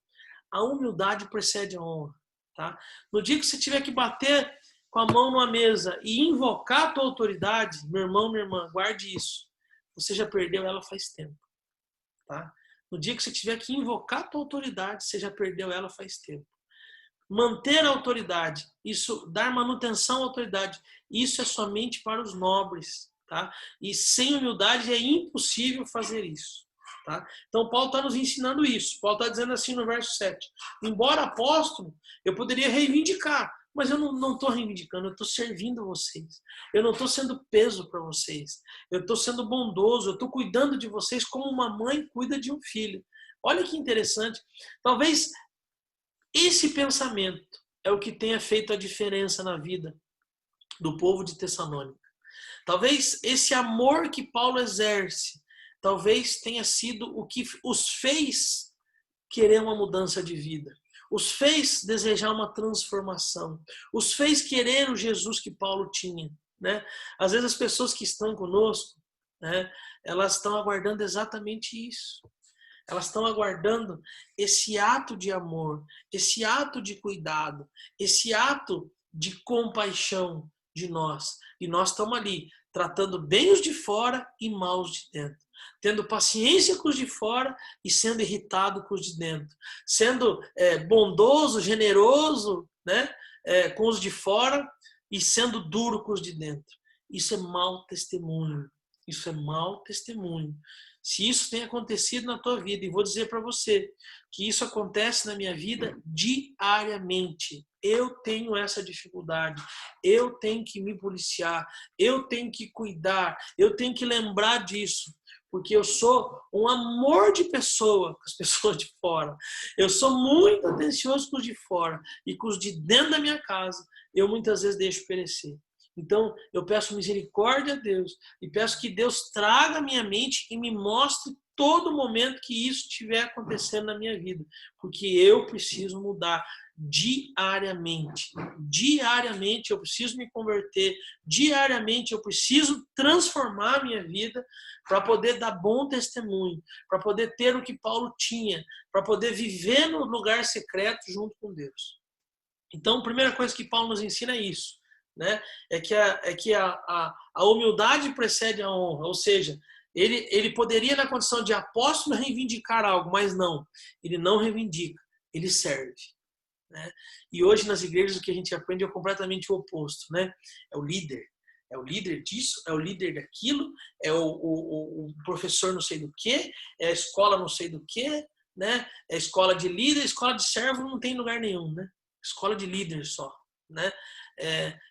A humildade precede a honra, tá? No dia que você tiver que bater com a mão numa mesa e invocar a tua autoridade, meu irmão, minha irmã, guarde isso. Você já perdeu ela faz tempo, tá? No dia que você tiver que invocar a tua autoridade, você já perdeu ela faz tempo. Manter a autoridade, isso, dar manutenção à autoridade, isso é somente para os nobres, tá? E sem humildade é impossível fazer isso. Tá? Então Paulo está nos ensinando isso. Paulo está dizendo assim no verso 7. Embora apóstolo, eu poderia reivindicar, mas eu não estou reivindicando, eu estou servindo vocês. Eu não estou sendo peso para vocês. Eu estou sendo bondoso, eu estou cuidando de vocês como uma mãe cuida de um filho. Olha que interessante. Talvez esse pensamento é o que tenha feito a diferença na vida do povo de Tessalônica. Talvez esse amor que Paulo exerce talvez tenha sido o que os fez querer uma mudança de vida. Os fez desejar uma transformação. Os fez querer o Jesus que Paulo tinha, né? Às vezes as pessoas que estão conosco, né, elas estão aguardando exatamente isso. Elas estão aguardando esse ato de amor, esse ato de cuidado, esse ato de compaixão de nós. E nós estamos ali, tratando bem os de fora e mal os de dentro. Tendo paciência com os de fora e sendo irritado com os de dentro. Sendo bondoso, generoso, né, com os de fora e sendo duro com os de dentro. Isso é mau testemunho. Isso é mau testemunho. Se isso tem acontecido na tua vida, e vou dizer para você que isso acontece na minha vida diariamente. Eu tenho essa dificuldade, eu tenho que me policiar, eu tenho que cuidar, eu tenho que lembrar disso, porque eu sou um amor de pessoa com as pessoas de fora. Eu sou muito atencioso com os de fora e com os de dentro da minha casa, eu muitas vezes deixo perecer. Então, eu peço misericórdia a Deus e peço que Deus traga a minha mente e me mostre todo momento que isso estiver acontecendo na minha vida, porque eu preciso mudar diariamente. Diariamente eu preciso me converter, diariamente eu preciso transformar a minha vida para poder dar bom testemunho, para poder ter o que Paulo tinha, para poder viver no lugar secreto junto com Deus. Então, a primeira coisa que Paulo nos ensina é isso. Né? É que a humildade precede a honra, ou seja, ele poderia na condição de apóstolo reivindicar algo, mas não, ele não reivindica, ele serve, né? E hoje nas igrejas o que a gente aprende é completamente o oposto, né? É o líder disso, é o líder daquilo, é o professor não sei do que, é a escola não sei do que, né? É escola de líder, escola de servo não tem lugar nenhum, né? Escola de líder só, né?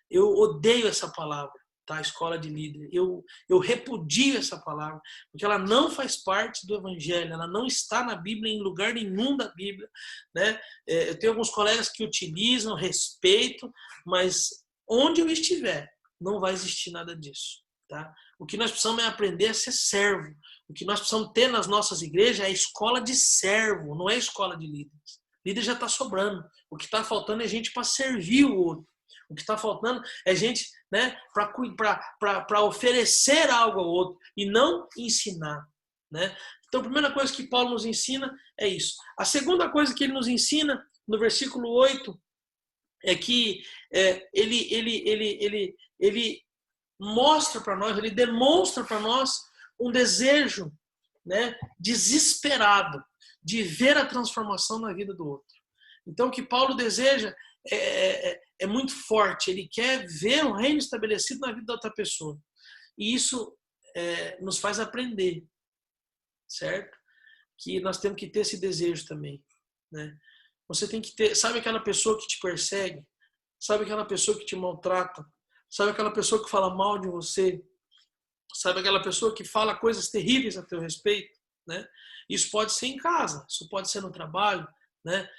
Eu odeio essa palavra, tá? Escola de líder. Eu repudio essa palavra, porque ela não faz parte do evangelho, ela não está na Bíblia, em lugar nenhum da Bíblia, né? Eu tenho alguns colegas que utilizam, respeito, mas onde eu estiver, não vai existir nada disso, tá? O que nós precisamos é aprender a ser servo. O que nós precisamos ter nas nossas igrejas é a escola de servo, não é a escola de líderes. Líder já está sobrando. O que está faltando é gente para servir o outro. O que está faltando é gente, né, para oferecer algo ao outro e não ensinar. Né? Então, a primeira coisa que Paulo nos ensina é isso. A segunda coisa que ele nos ensina, no versículo 8, é que ele mostra para nós, ele demonstra para nós um desejo, né, desesperado de ver a transformação na vida do outro. Então, o que Paulo deseja é muito forte. Ele quer ver o reino estabelecido na vida da outra pessoa. E isso nos faz aprender, certo? Que nós temos que ter esse desejo também, né? Você tem que ter, sabe aquela pessoa que te persegue? Sabe aquela pessoa que te maltrata? Sabe aquela pessoa que fala mal de você? Sabe aquela pessoa que fala coisas terríveis a teu respeito, né? Isso pode ser em casa, isso pode ser no trabalho, né?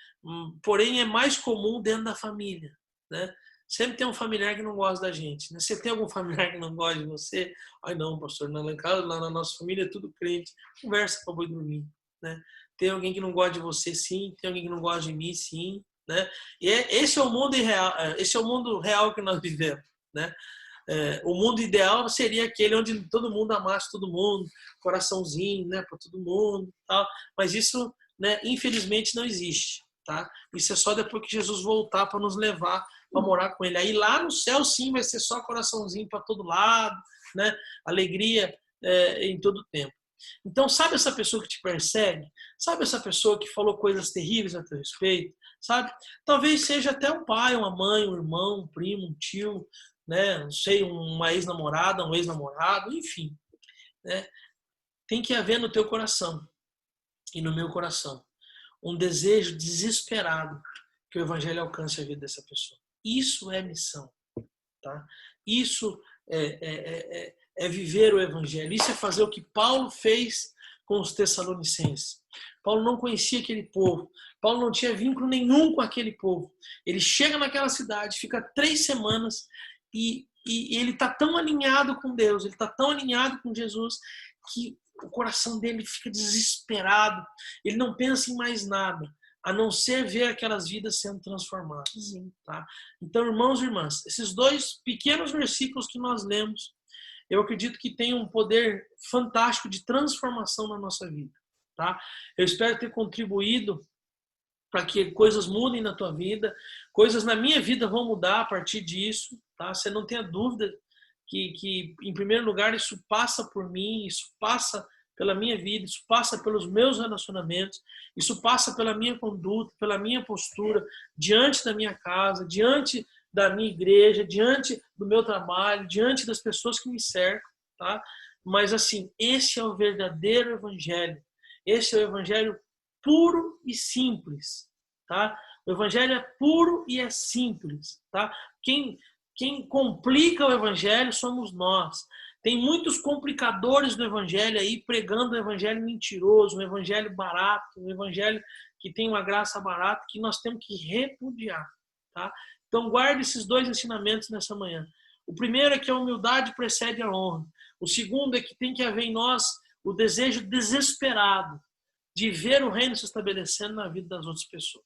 Porém, é mais comum dentro da família, né? Sempre tem um familiar que não gosta da gente, né? Você tem algum familiar que não gosta de você? Ai, não, pastor, lá em casa, lá na nossa família é tudo crente. Conversa para boi dormir, né? Tem alguém que não gosta de você, sim. Tem alguém que não gosta de mim, sim, né? E esse é o mundo real, esse é o mundo real que nós vivemos, né? O mundo ideal seria aquele onde todo mundo amasse todo mundo, coraçãozinho, né, para todo mundo, tal. Mas isso, né, infelizmente não existe, tá? Isso é só depois que Jesus voltar para nos levar para morar com ele. Aí lá no céu sim vai ser só coraçãozinho para todo lado, né? Alegria em todo tempo. Então, sabe essa pessoa que te persegue? Sabe essa pessoa que falou coisas terríveis a teu respeito? Sabe? Talvez seja até um pai, uma mãe, um irmão, um primo, um tio, né? Não sei, uma ex-namorada, um ex-namorado, enfim, né? Tem que haver no teu coração e no meu coração um desejo desesperado que o evangelho alcance a vida dessa pessoa. Isso é missão, tá? Isso é viver o evangelho. Isso é fazer o que Paulo fez com os Tessalonicenses. Paulo não conhecia aquele povo. Paulo não tinha vínculo nenhum com aquele povo. Ele chega naquela cidade, fica 3 semanas e ele está tão alinhado com Deus, ele está tão alinhado com Jesus, que o coração dele fica desesperado. Ele não pensa em mais nada, a não ser ver aquelas vidas sendo transformadas. Tá? Então, irmãos e irmãs, esses 2 pequenos versículos que nós lemos, eu acredito que tem um poder fantástico de transformação na nossa vida. Tá? Eu espero ter contribuído para que coisas mudem na tua vida, coisas na minha vida vão mudar a partir disso, tá? Você não tenha dúvida que, em primeiro lugar, isso passa por mim, isso passa pela minha vida, isso passa pelos meus relacionamentos, isso passa pela minha conduta, pela minha postura diante da minha casa, diante da minha igreja, diante do meu trabalho, diante das pessoas que me cercam, tá? Mas, assim, esse é o verdadeiro evangelho. Esse é o evangelho puro e simples, tá? O evangelho é puro e é simples, tá? Quem complica o evangelho somos nós. Tem muitos complicadores do evangelho aí pregando um evangelho mentiroso, um evangelho barato, um evangelho que tem uma graça barata que nós temos que repudiar, tá? Então guarde esses 2 ensinamentos nessa manhã. O primeiro é que a humildade precede a honra. O segundo é que tem que haver em nós o desejo desesperado de ver o reino se estabelecendo na vida das outras pessoas.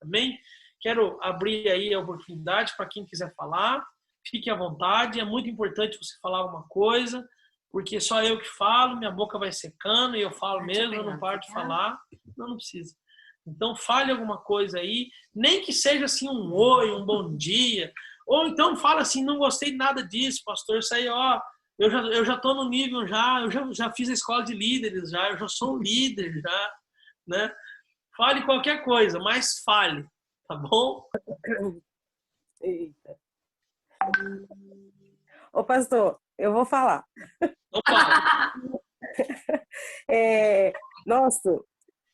Amém? Quero abrir aí a oportunidade para quem quiser falar. Fique à vontade. É muito importante você falar alguma coisa, porque só eu que falo, minha boca vai secando e eu falo mesmo, eu não paro de falar. Não precisa. Então, fale alguma coisa aí, nem que seja assim um oi, um bom dia. Ou então fala assim, não gostei nada disso, pastor. Isso aí, ó, eu já estou no nível, eu já fiz a escola de líderes, eu já sou um líder, já, né? Fale qualquer coisa, mas fale, tá bom? Eita. Ô, pastor, eu vou falar. Então fala. Nossa,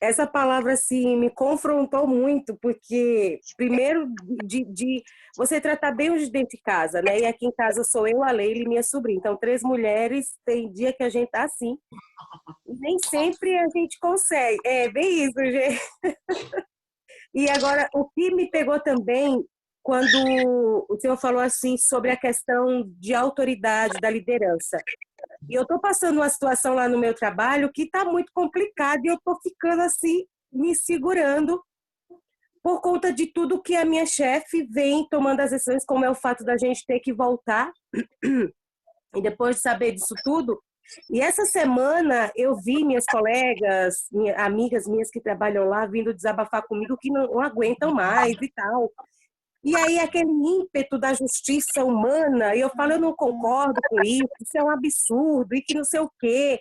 essa palavra assim me confrontou muito, porque primeiro de você tratar bem os de dentro de casa, né? E aqui em casa sou eu, a Leila e minha sobrinha. Então, 3 mulheres, tem dia que a gente tá assim. E nem sempre a gente consegue. É bem isso, gente. E agora, o que me pegou também, quando o senhor falou assim sobre a questão de autoridade, da liderança. E eu estou passando uma situação lá no meu trabalho que está muito complicada e eu estou ficando assim, me segurando por conta de tudo que a minha chefe vem tomando as decisões, como é o fato da gente ter que voltar, e depois de saber disso tudo. E essa semana eu vi minhas colegas, amigas minhas que trabalham lá, vindo desabafar comigo que não aguentam mais e tal. E aí aquele ímpeto da justiça humana, e eu falo, eu não concordo com isso é um absurdo, e que não sei o quê.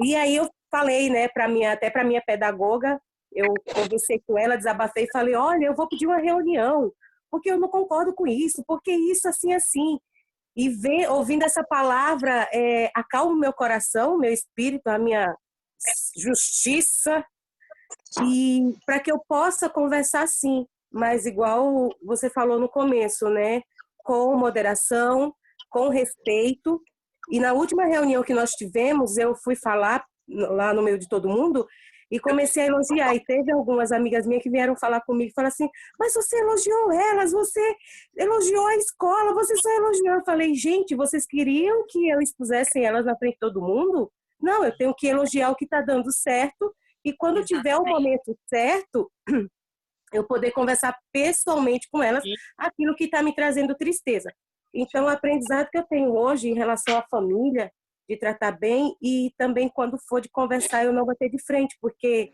E aí eu falei, né, até para minha pedagoga, eu conversei com ela, desabafei e falei, olha, eu vou pedir uma reunião, porque eu não concordo com isso, porque isso assim, assim. E ouvindo essa palavra, acalma o meu coração, meu espírito, a minha justiça, e para que eu possa conversar sim, mas igual você falou no começo, né? Com moderação, com respeito. E na última reunião que nós tivemos, eu fui falar lá no meio de todo mundo e comecei a elogiar. E teve algumas amigas minhas que vieram falar comigo e falaram assim, mas você elogiou elas, você elogiou a escola, você só elogiou. Eu falei, gente, vocês queriam que eu expusesse elas na frente de todo mundo? Não, eu tenho que elogiar o que está dando certo e quando tiver o momento certo, eu poder conversar pessoalmente com elas aquilo que está me trazendo tristeza. Então, o aprendizado que eu tenho hoje em relação à família, de tratar bem, e também quando for de conversar, eu não bater de frente, porque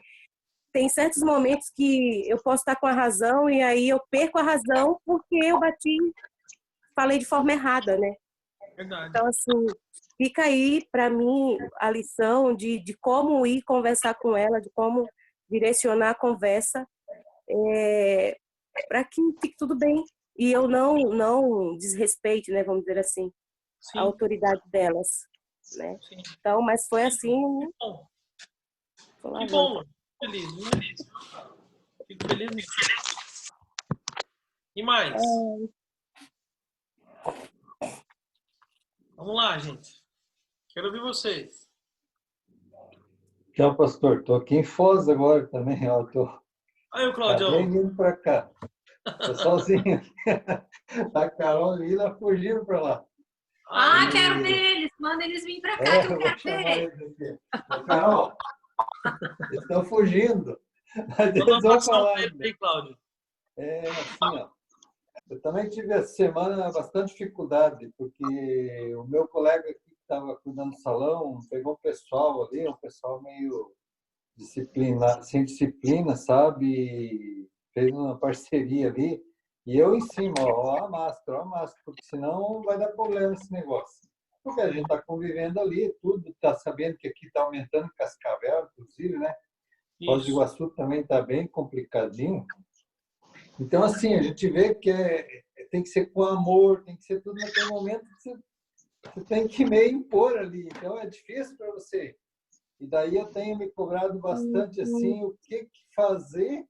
tem certos momentos que eu posso estar com a razão e aí eu perco a razão porque eu falei de forma errada, né? Verdade. Então, assim, fica aí para mim a lição de como ir conversar com ela, de como direcionar a conversa, para que fique tudo bem. E eu não desrespeite, né, vamos dizer assim, Sim. a autoridade delas, né? Sim. Então, mas foi assim. Que bom. Que bom. Feliz, né? Fico feliz mesmo. E mais? Vamos lá, gente. Quero ouvir vocês. Tchau, pastor. Estou aqui em Foz agora também. Aí o Claudião. Acabei vindo para cá. Estou sozinho. A Carol e a Lila fugiram para lá. Quero ver eles. Manda eles virem para cá que eu quero ver. Carol, eles estão fugindo. Vamos passar aí, Cláudio. Assim, ó. Eu também tive essa semana bastante dificuldade, porque o meu colega que estava cuidando do salão pegou um pessoal ali, um pessoal meio sem disciplina, sabe? E fez uma parceria ali. E eu em cima, ó a máscara, porque senão vai dar problema esse negócio. Porque a gente está convivendo ali, tudo, está sabendo que aqui está aumentando Cascavel, inclusive, né? Foz do Iguaçu também está bem complicadinho. Então, assim, a gente vê que tem que ser com amor, tem que ser tudo naquele momento que você tem que meio impor ali. Então, é difícil para você. E daí eu tenho me cobrado bastante, assim, o que fazer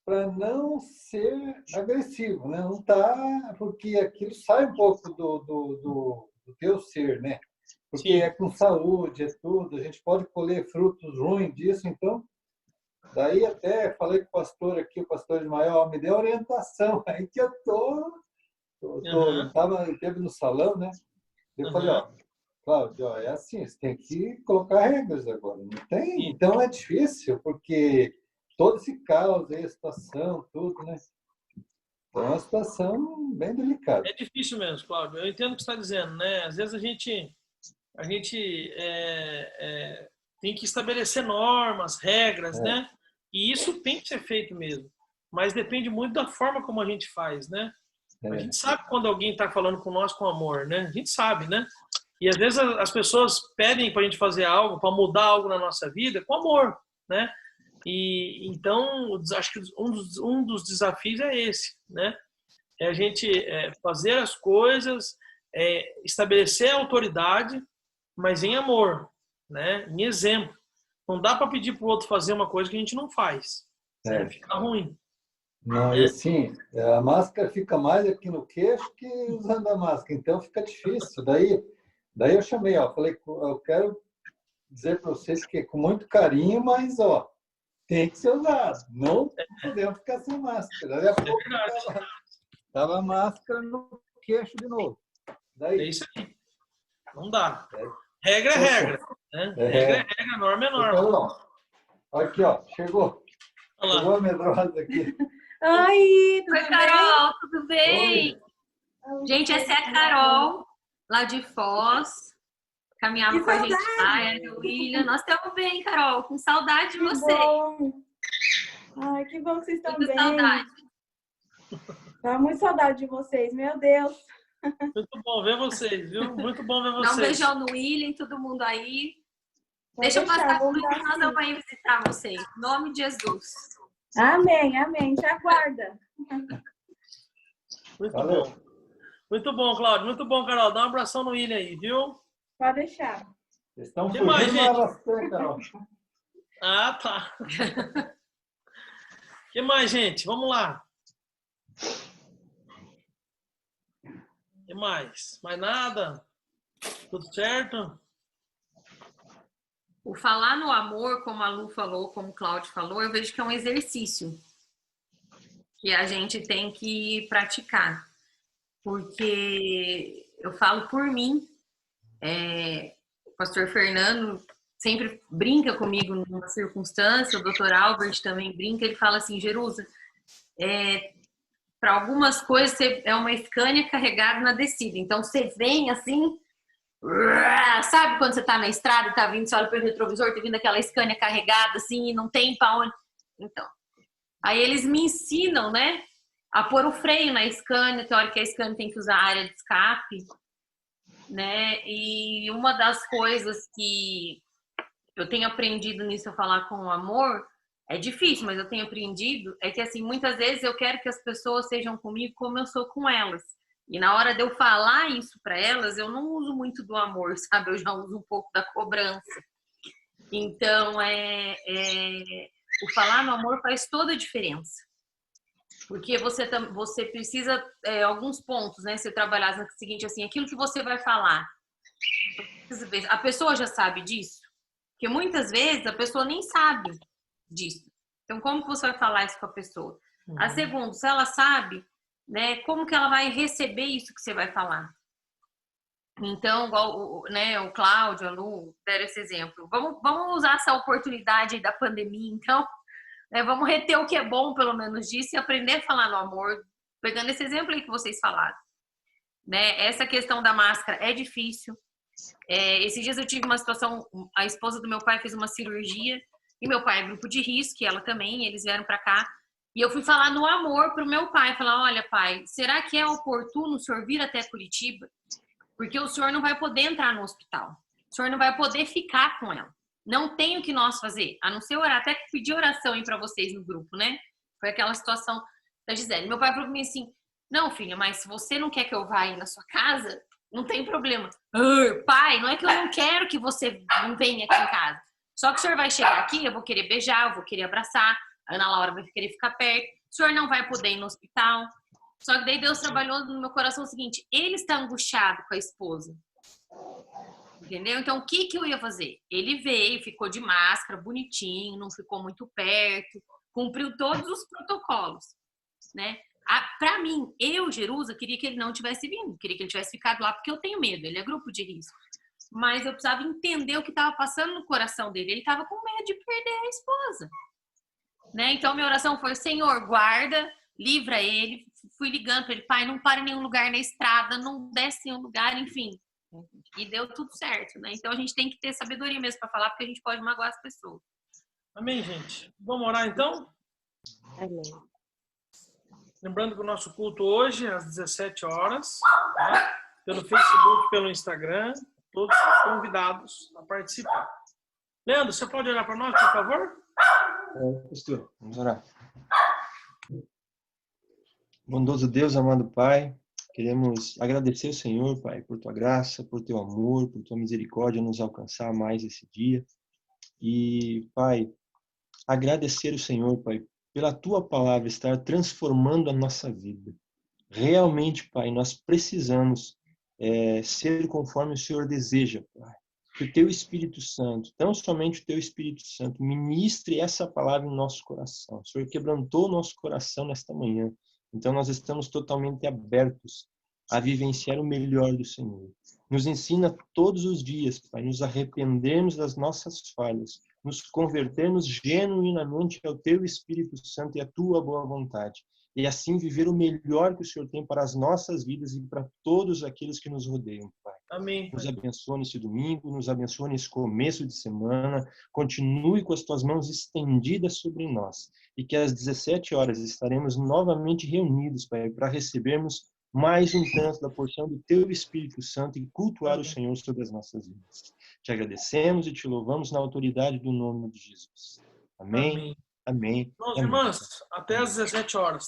para não ser agressivo, né? Não tá, porque aquilo sai um pouco do teu ser, né? Porque Sim. É com saúde, é tudo. A gente pode colher frutos ruins disso, então... Daí até falei com o pastor aqui, o pastor Ismael, me deu orientação. Aí que eu esteve no salão, né? Eu falei, ó, Cláudio, é assim, você tem que colocar regras agora. Não tem? Então é difícil, porque todo esse caos aí, a situação, tudo, né? Então é uma situação bem delicada. É difícil mesmo, Cláudio. Eu entendo o que você está dizendo, né? Às vezes a gente tem que estabelecer normas, regras, né? E isso tem que ser feito mesmo. Mas depende muito da forma como a gente faz, né? A gente sabe quando alguém está falando com nós com amor, né? A gente sabe, né? E às vezes as pessoas pedem para a gente fazer algo, para mudar algo na nossa vida com amor, né? E então acho que um dos desafios é esse, né? É a gente fazer as coisas, estabelecer a autoridade, mas em amor, né? Em exemplo. Não dá para pedir para o outro fazer uma coisa que a gente não faz. Fica ruim. Não, e assim, a máscara fica mais aqui no queixo que usando a máscara, então fica difícil. Daí eu chamei, ó, falei, eu quero dizer para vocês que é com muito carinho, mas ó, tem que ser usado. Não podemos ficar sem máscara. Daí a pouco tava a máscara no queixo de novo. É isso aí. Não dá. Regra é regra. Né? Regra é regra, norma é norma. Então, aqui, ó, chegou. Olha lá. Chegou a medrosa aqui. Oi, tudo Oi, Carol, tudo bem? Oi. Gente, essa é a Carol, lá de Foz. Caminhava Que com a gente lá, saudade! era o William. Nós estamos bem, Carol, com saudade de Que você. bom! Ai, que bom que vocês estão Muita bem. saudade. Tava muito saudade de vocês, meu Deus. Muito bom ver vocês, viu? Muito bom ver Dá um vocês. beijão no William, todo mundo aí. Pode Deixa eu deixar, passar vamos por dar que nós sim. vamos aí visitar vocês. Em nome de Jesus. Amém, amém. Te aguarda. Muito Valeu. bom. Muito bom, Cláudio. Muito bom, Carol. Dá um abração no William aí, viu? Pode deixar. Vocês estão Que fugindo, mais, mas gente? elas estão, Carol. Ah, tá. O que mais, gente? Vamos lá. O que mais? Mais nada? Tudo certo? O falar no amor, como a Lu falou, como o Cláudio falou, eu vejo que é um exercício que a gente tem que praticar. Porque eu falo por mim, o pastor Fernando sempre brinca comigo numa circunstância, o doutor Albert também brinca, ele fala assim, Jerusa, para algumas coisas você é uma Scania carregada na descida, então você vem assim, sabe quando você tá na estrada e tá vindo, você olha pelo retrovisor, tá vindo aquela Scania carregada assim e não tem pra onde. Então, aí eles me ensinam, né, a pôr o freio na Scania, tem hora que a Scania tem que usar a área de escape, né, e uma das coisas que eu tenho aprendido nisso, a falar com o amor, é difícil, mas eu tenho aprendido, é que assim, muitas vezes eu quero que as pessoas sejam comigo como eu sou com elas. E na hora de eu falar isso para elas, eu não uso muito do amor, sabe? Eu já uso um pouco da cobrança. Então, o falar no amor faz toda a diferença. Porque você precisa, alguns pontos, né? Você trabalhar no seguinte, assim, aquilo que você vai falar. A pessoa já sabe disso? Porque muitas vezes a pessoa nem sabe disso. Então, como que você vai falar isso com a pessoa? A segunda, se ela sabe, né, como que ela vai receber isso que você vai falar? Então, igual o Cláudio, a Lu, deram esse exemplo. Vamos usar essa oportunidade aí da pandemia, então, né, vamos reter o que é bom, pelo menos disso, e aprender a falar no amor, pegando esse exemplo aí que vocês falaram. Né? Essa questão da máscara é difícil. Esses dias eu tive uma situação, a esposa do meu pai fez uma cirurgia, e meu pai é grupo de risco, e ela também, eles vieram para cá, e eu fui falar no amor pro meu pai, falar, olha pai, será que é oportuno o senhor vir até Curitiba? Porque o senhor não vai poder entrar no hospital, o senhor não vai poder ficar com ela, não tem o que nós fazer, a não ser orar, até que pedi oração aí para vocês no grupo, né? Foi aquela situação da Gisele. Meu pai falou pra mim assim, não filha, mas se você não quer que eu vá aí na sua casa, não tem problema. Pai, não é que eu não quero que você não venha aqui em casa. Só que o senhor vai chegar aqui, eu vou querer beijar, eu vou querer abraçar, a Ana Laura vai querer ficar perto, o senhor não vai poder ir no hospital. Só que daí Deus trabalhou no meu coração o seguinte, ele está angustiado com a esposa. Entendeu? Então, o que eu ia fazer? Ele veio, ficou de máscara, bonitinho, não ficou muito perto, cumpriu todos os protocolos, né? Pra mim, Jerusa, queria que ele não tivesse vindo, queria que ele tivesse ficado lá, porque eu tenho medo, ele é grupo de risco. Mas eu precisava entender o que estava passando no coração dele. Ele estava com medo de perder a esposa. Né? Então, minha oração foi, Senhor, guarda, livra ele. Fui ligando para ele, pai, não para em nenhum lugar na estrada, não desce em nenhum lugar, enfim. E deu tudo certo, né? Então, a gente tem que ter sabedoria mesmo para falar, porque a gente pode magoar as pessoas. Amém, gente? Vamos orar, então? Amém. Lembrando que o nosso culto hoje é às 17 horas, tá? Pelo Facebook, pelo Instagram, todos convidados a participar. Leandro, você pode olhar para nós, por favor? Pastor, vamos orar. Bondoso Deus, amado Pai, queremos agradecer ao Senhor, Pai, por Tua graça, por Teu amor, por Tua misericórdia nos alcançar mais esse dia. E, Pai, agradecer ao Senhor, Pai, pela Tua palavra estar transformando a nossa vida. Realmente, Pai, nós precisamos ser conforme o Senhor deseja, Pai. Que o Teu Espírito Santo, tão somente o Teu Espírito Santo, ministre essa palavra em nosso coração. O Senhor quebrantou o nosso coração nesta manhã. Então, nós estamos totalmente abertos a vivenciar o melhor do Senhor. Nos ensina todos os dias, Pai, nos arrependermos das nossas falhas, nos convertermos genuinamente ao Teu Espírito Santo e à Tua boa vontade. E assim viver o melhor que o Senhor tem para as nossas vidas e para todos aqueles que nos rodeiam, Pai. Amém. Nos abençoe nesse domingo, nos abençoe nesse começo de semana, continue com as Tuas mãos estendidas sobre nós e que às 17 horas estaremos novamente reunidos, Pai, para recebermos mais um tanto da porção do Teu Espírito Santo e cultuar o Senhor sobre as nossas vidas. Te agradecemos e te louvamos na autoridade do nome de Jesus. Amém, Amém. amém. Irmãos e Amém. irmãs, até às 17 horas.